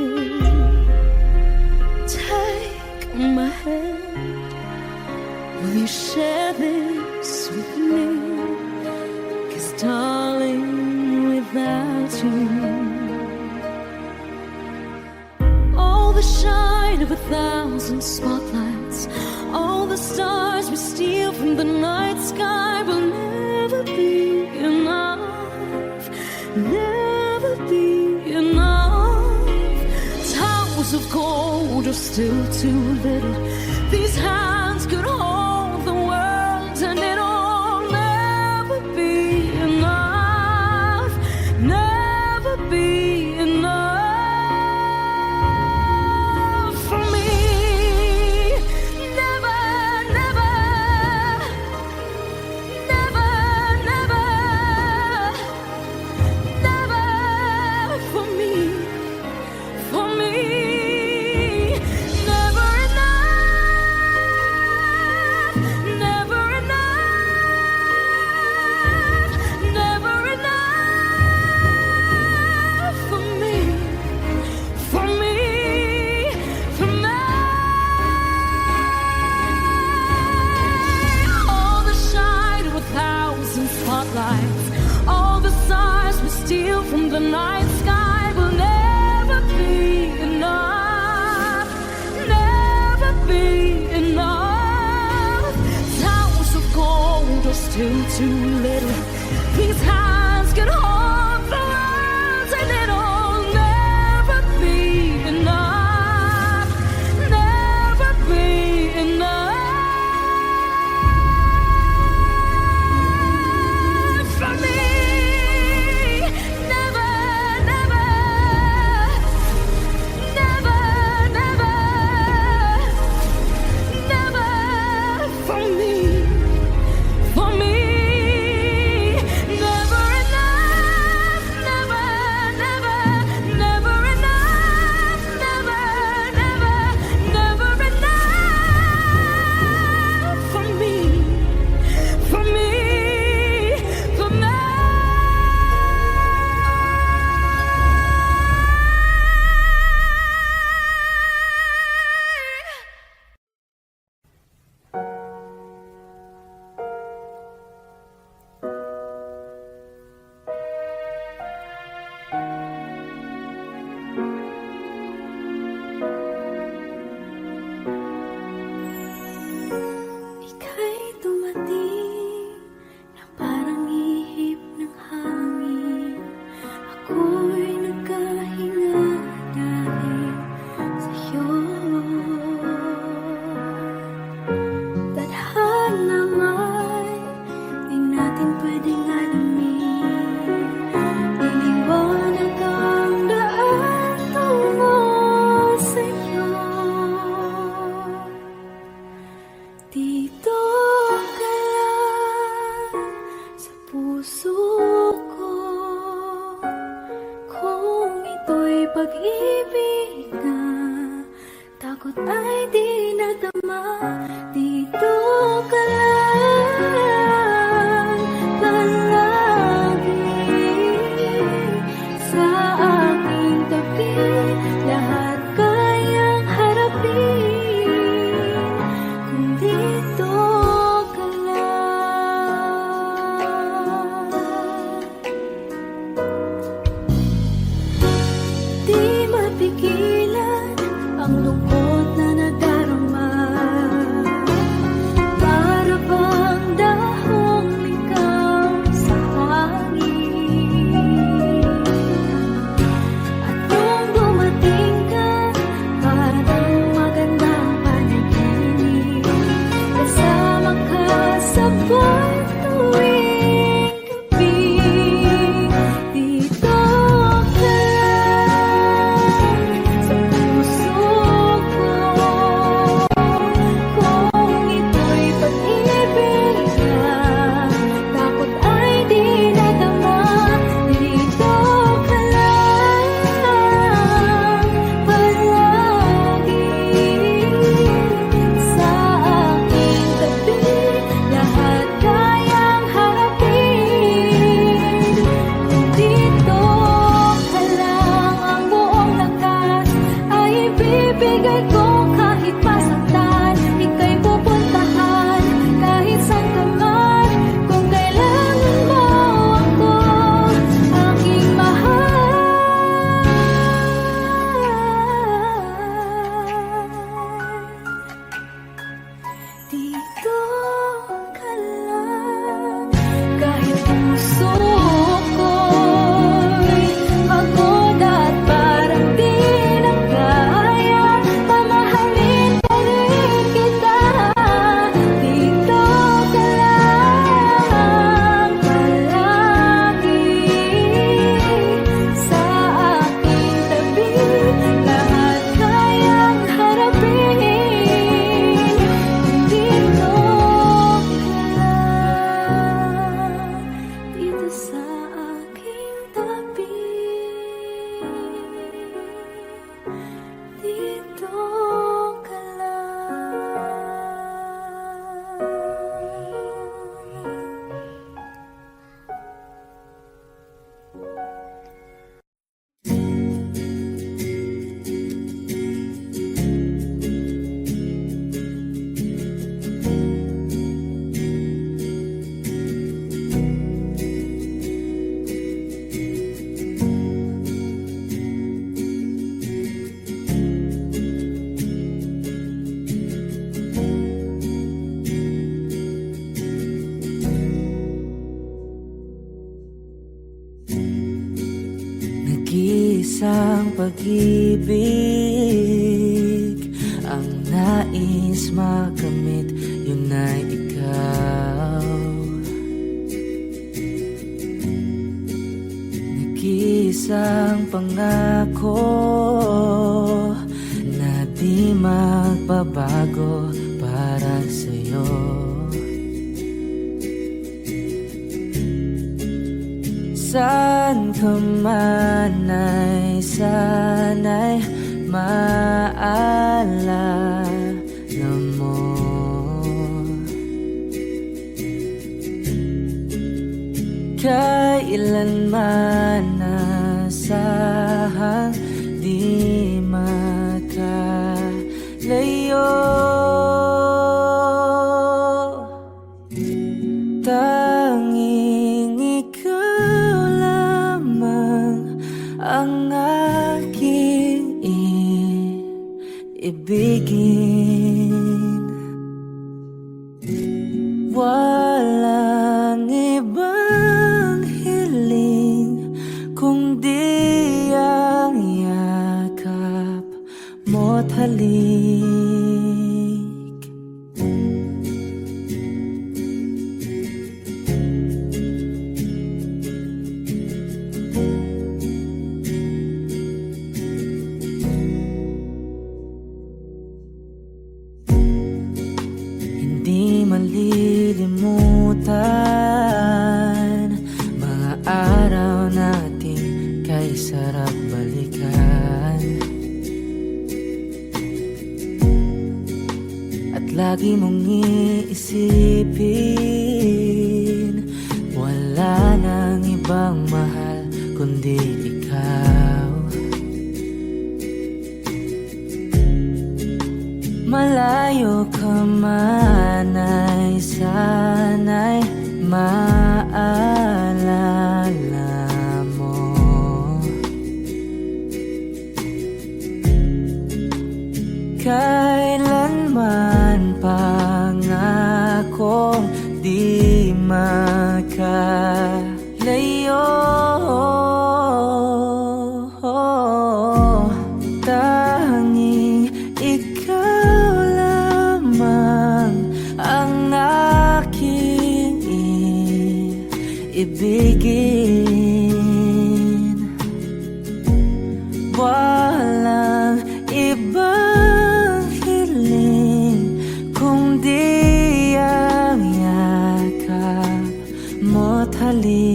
Take my hand. Will you share this with me? 'Cause darling, without you, all the shine of 1,000 spotlights, all the stars we steal from the night sky will never be enough, never be enough. Towers of gold are still too little. These hands could hold the world, and it'll never be enough, never be enough for me. Never, never, never, never, never for me, for me. Never enough, never enough, never enough for me, for me, for me. All the shine of 1,000 spotlights, all the stars we steal from the night sky will never be enough, never be enough. Towers of gold are still too little. These hands can hold the world, and it'll never be enough, never be enough for me. Never, never, never, never, never for me, for me. Never enough, never, never, never enough, never, never, never enough for me, for me, for me. Ika'y dumating na parang ihip ng hangin. Ako'y nagkahinga dahil sa'yo. Tadhana nga'y di natin pwedeng alamin. Iniwanag ang daan tungo sa'yo. Dito ka lang sa puso ko. Kung ito'y pag-ibig na takot ay di nadama. Dito ka lang palagi sa Nag-iisang pag-ibig ang nais makamit, yun ay ikaw. Nag-iisang pangako na di magbabago para sa'yo. Saan ka man ay sana'y maalala mo. Kailanman nasahang di makalayo. Tanging ikaw lamang ang aking ibigin. Walang ibang hiling kundi ang yakap mo't halik. Hindi malilimutan mga araw natin kay sarap balikan. At lagi mong iisipin, wala nang ibang mahal kundi ikaw. Malayo ka man ay sana'y maalala mo. Kailanman pangakong di makalayo. Tanging ikaw lamang ang aking ibigin. Walang ibang hiling kundi ang yakap mo't halik.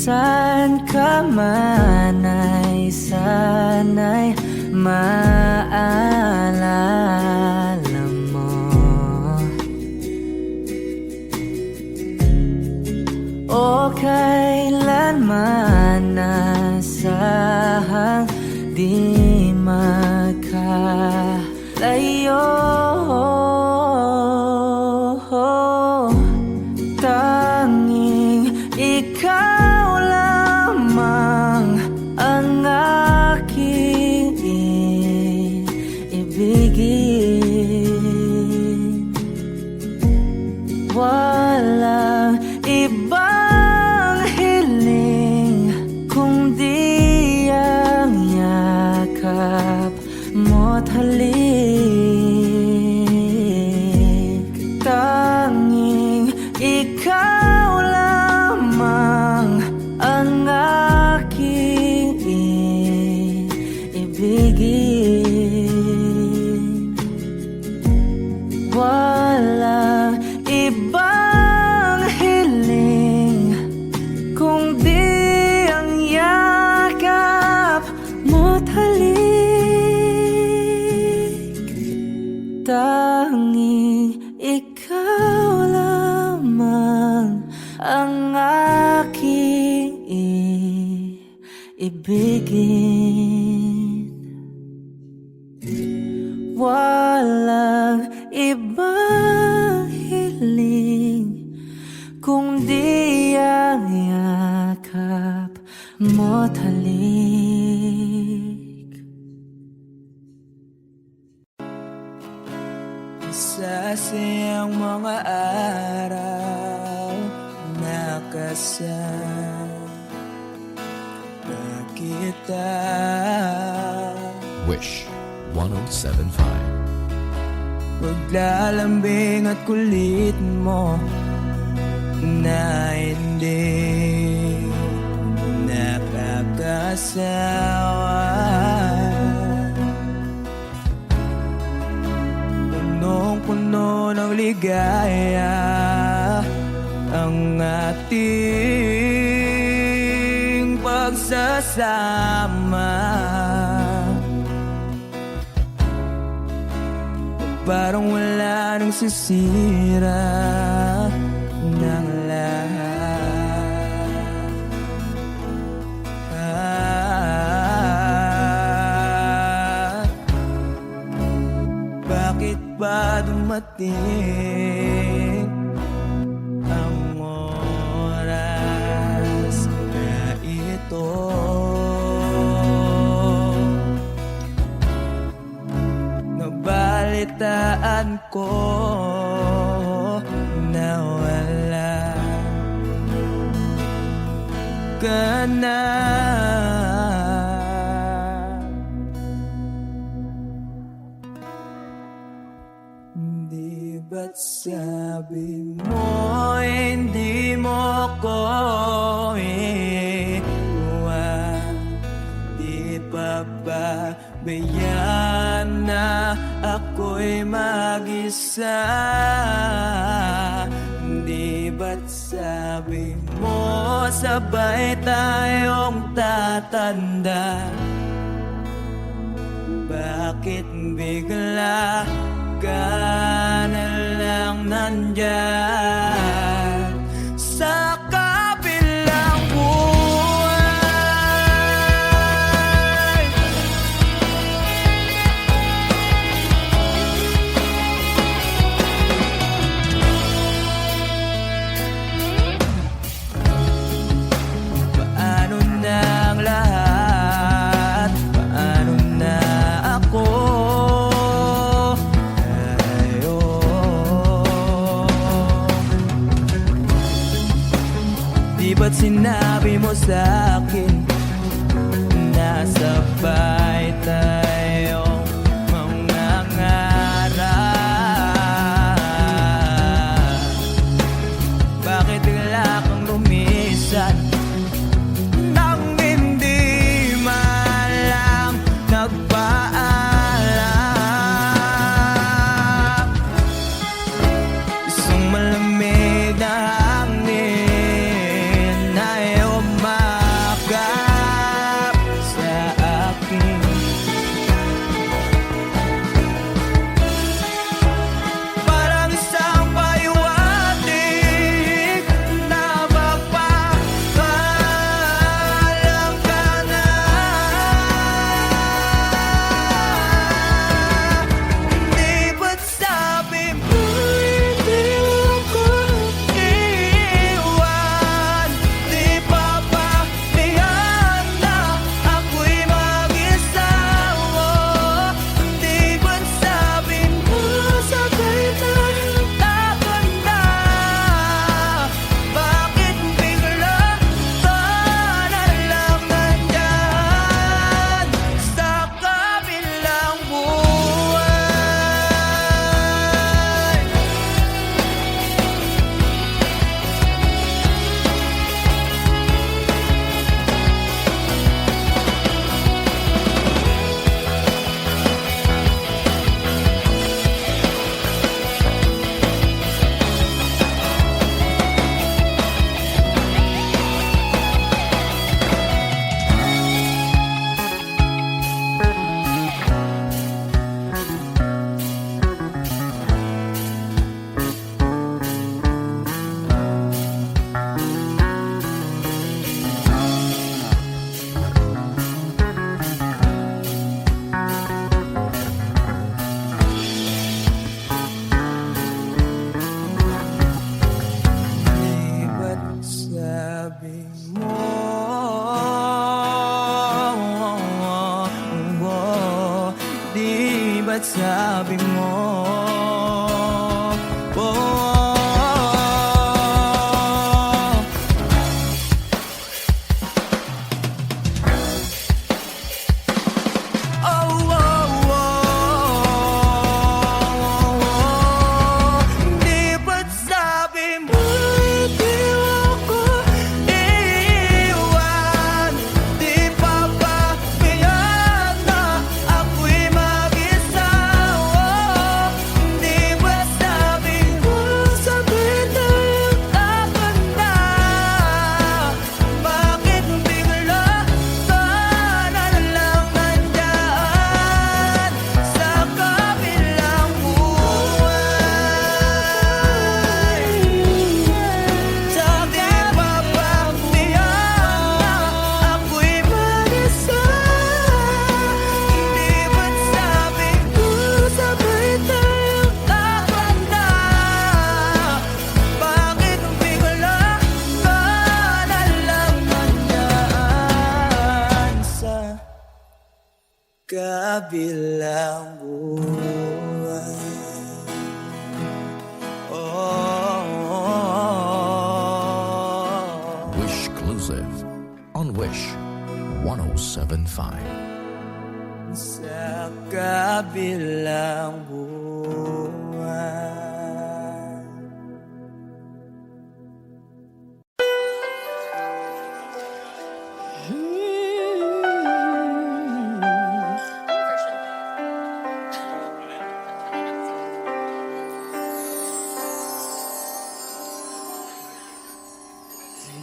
Saan ka man ay sana'y maalala mo. O kailanman nasahang di makalayo. Tanging ikaw lamang ang aking ibigin. Walang ibang hiling kundi ang yakap mo't halik. Tanging ikaw lamang ang aking ibigin. Walang ibang hiling kundi ang yakap mo't halik. Tanging ikaw lamang ang aking ibigin. Walang ibang hiling kundi ang yakap mo't halik. Sa siyang mga araw nakasama kita. Wish 1075. Paglalambing at kulit mo na hindi nakakasawa. Punong-puno ng ligaya ang ating pagsasama. Parang wala nang sisira ng lahat. Bakit ba dumating ang oras na ito? Nabalitaan ko na wala ka na. Di ba't sabi mo hindi mo ko iwan? Di pa ba bayaan na ako'y mag-isa? Di ba't sabi mo sabay tayong tatanda? Bakit bigla ka na lang nandyan sa kabilang buhay? Paano na ang lahat? Paano na ako? Di ba't sinabi mo sa'kin na sabay tayong mangangarap? Bakit bigla kang lumisan nang hindi man lang nagpaalam? Isang malamig na hangin ay umakap sa akin. Parang isang pahiwatig na magpapaalam ka na. Di ba't sabi mo hindi mo ko iwan? Di pa ba bayaan na ako'y mag-isa? Di ba't sabi mo sabay tayong tatanda? Bakit bigla ka na lang nandyan sa kabilang buhay? Di ba't sabi mo ba't sabi mo? Di ba't sabi mo di ako iiwan? Di pa ba biyak na ako'y mag-isa? Di ba't sabi mo sabay tayong dapat na? Bakit bigla ka na lang nandyan sa kabilang buhay? Sabi pa ba biyak na ako'y mag-isa? Di ba't sabi ko sabay tayong dapat na? Bakit bigla ka na lang nandyan sa kabilang buhay? Wish exclusive on Wish 1075. Sa kabilang buhay.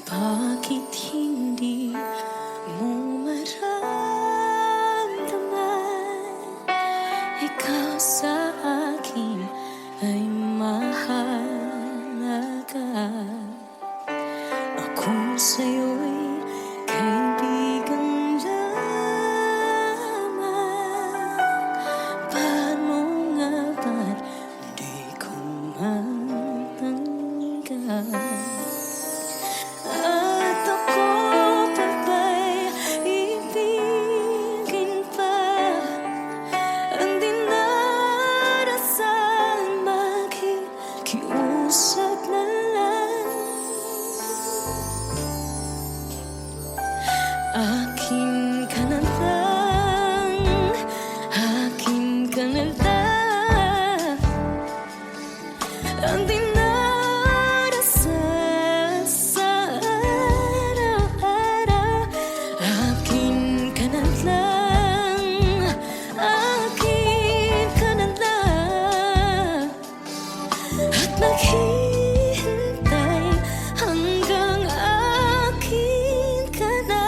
Bakit hindi mo maramdaman? Ikaw sa akin ay mahalaga. Ako sa'yo'y kaibigan lamang. Paano nga ba't di ko matanggap? At ako pa ba'y ibigin pa? Ang dinarasal makikiusap na lang. Akin ka na lang, akin ka na lang. Ang dinarasal sa araw-araw. Akin ka na lang, akin ka na lang. At maghihintay hanggang akin ka na.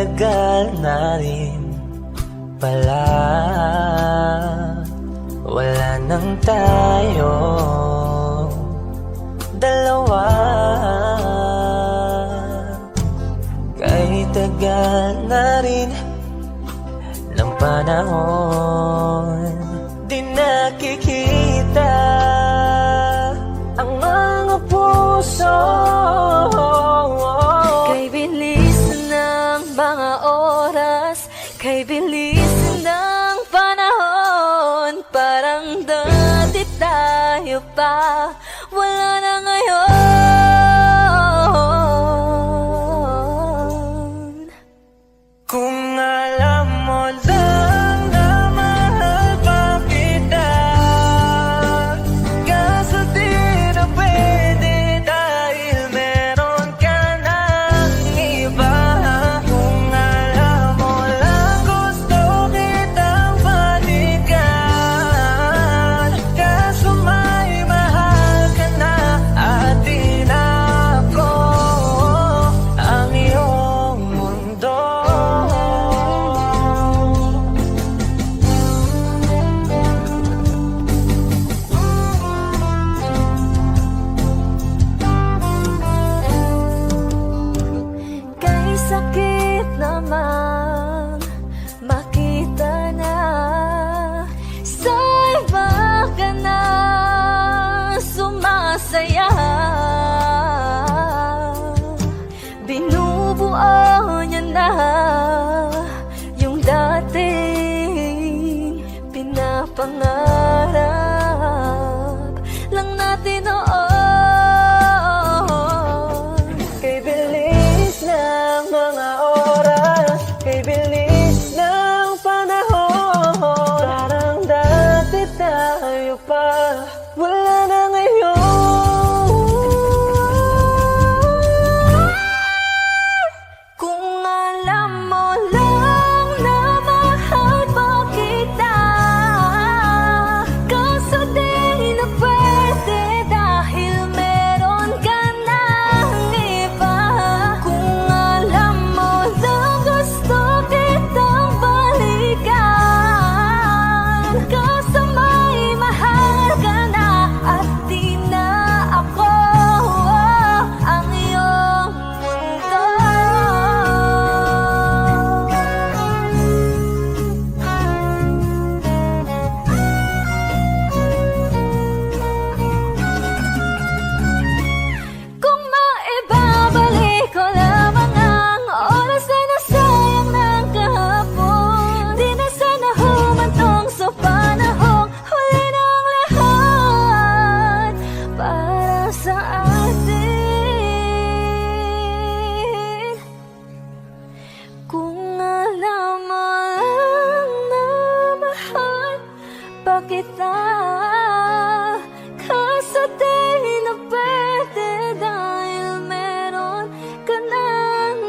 tagal na rin pala wala nang tayo dalawa. Kay tagal na rin ng panahon, di nakikita ang mga puso. Kay bilis ng mga oras, kay bilis ng panahon, parang dati tayo pa, wala na ngayon. Kung alam mo lang na mahal pa kita, kaso di na pwede dahil meron ka ng iba. Kung alam mo lang gusto kitang balikan, kaso may mahal ka na at di na ako ang iyong mundo. Kay sakit naman makita na sa iba ka na sumasaya. Binubuo niya na yung dating pinapangarap lang natin noon. Kay bilis ng mga oras, kay bilis ng panahon, parang dati tayo pa, wala na ngayon. Kung alam mo lang na mahal pa kita, kaso di na pwede dahil meron ka ng iba. Kung alam mo lang gusto kitang balikan, kaso may mahal ka na at di na ako ang iyong mundo. Kung maibabalik ko lamang ang oras na nasayang ng kahapon, di na sana humantong sa panahong huli ng lahat para sa atin. Kung alam mo lang na mahal pa kita, kaso di na pwede dahil meron ka ng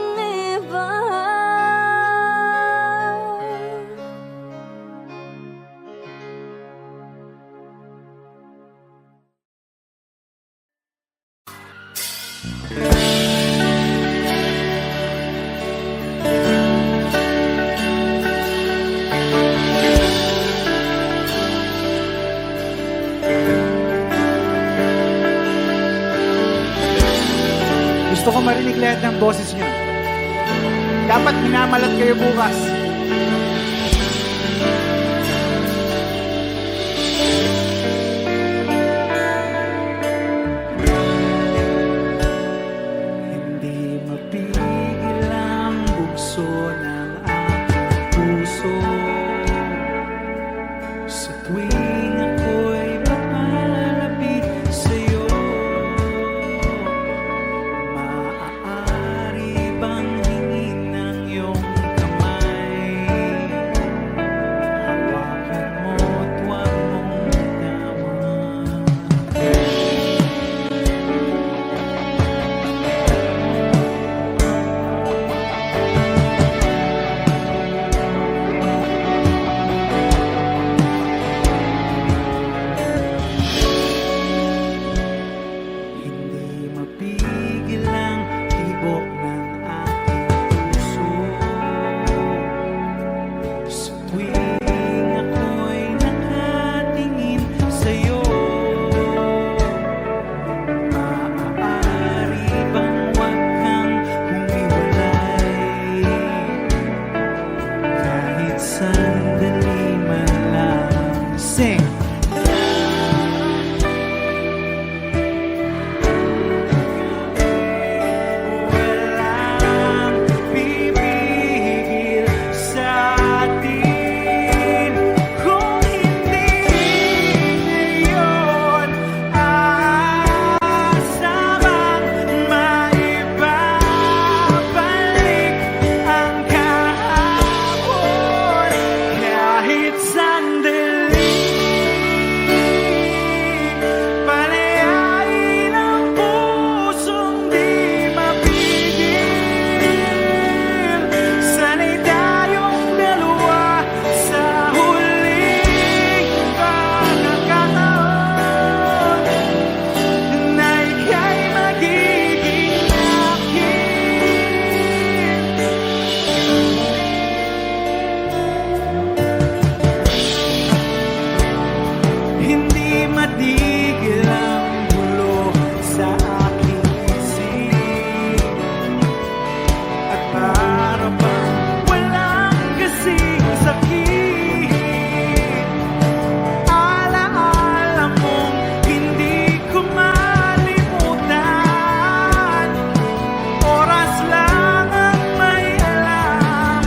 iba. Gusto ko marinig lahat ng boses niyo. Dapat minamalat kayo bukas. Hindi mapigil ang bugso ng aking puso sa tuwing ako'y papalapit sa'yo. Maaari bang hingin ng iyong kamay matigil ang gulo sa aking isip. At para bang walang kasing sakit, alaala mong hindi ko malimutan. Oras lang ang may alam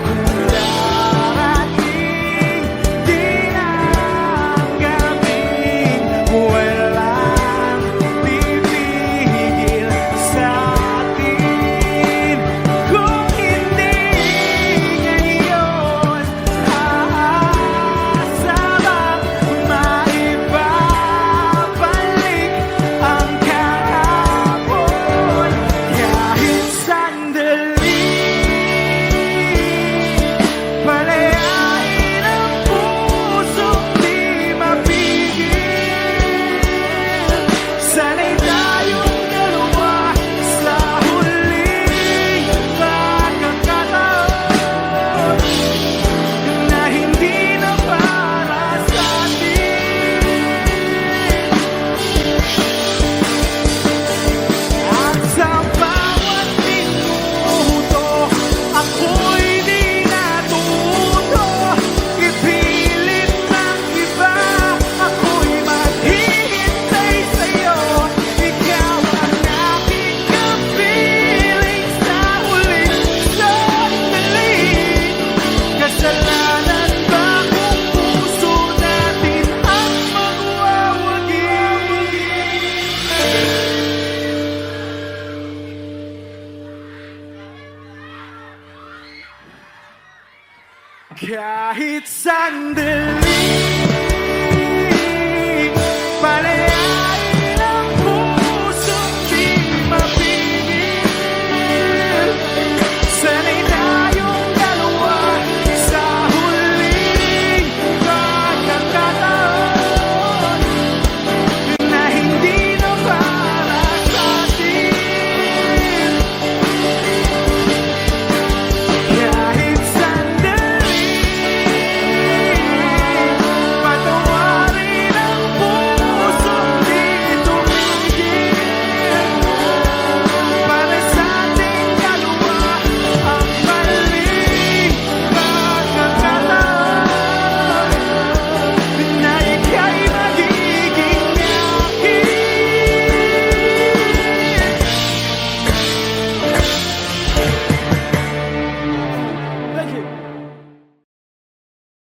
kung darating din ang gabing walang pipigil sa atin. Kung hindi ngayon, aasa bang maibabalik ang kahapon? Kahit sandali, palayain ang pusong di mapigil. Sanay tayong dalawa sa huling pagkakataon na hindi na para sa atin. At sa bawat minuto, ako'y di natuto ipilit ng iba. Ako'y maghihintay sa'yo, ikaw ang aking kapiling sa huling sandali. Kasalanan ba kung puso natin ang magwawagi? Kahit sandali,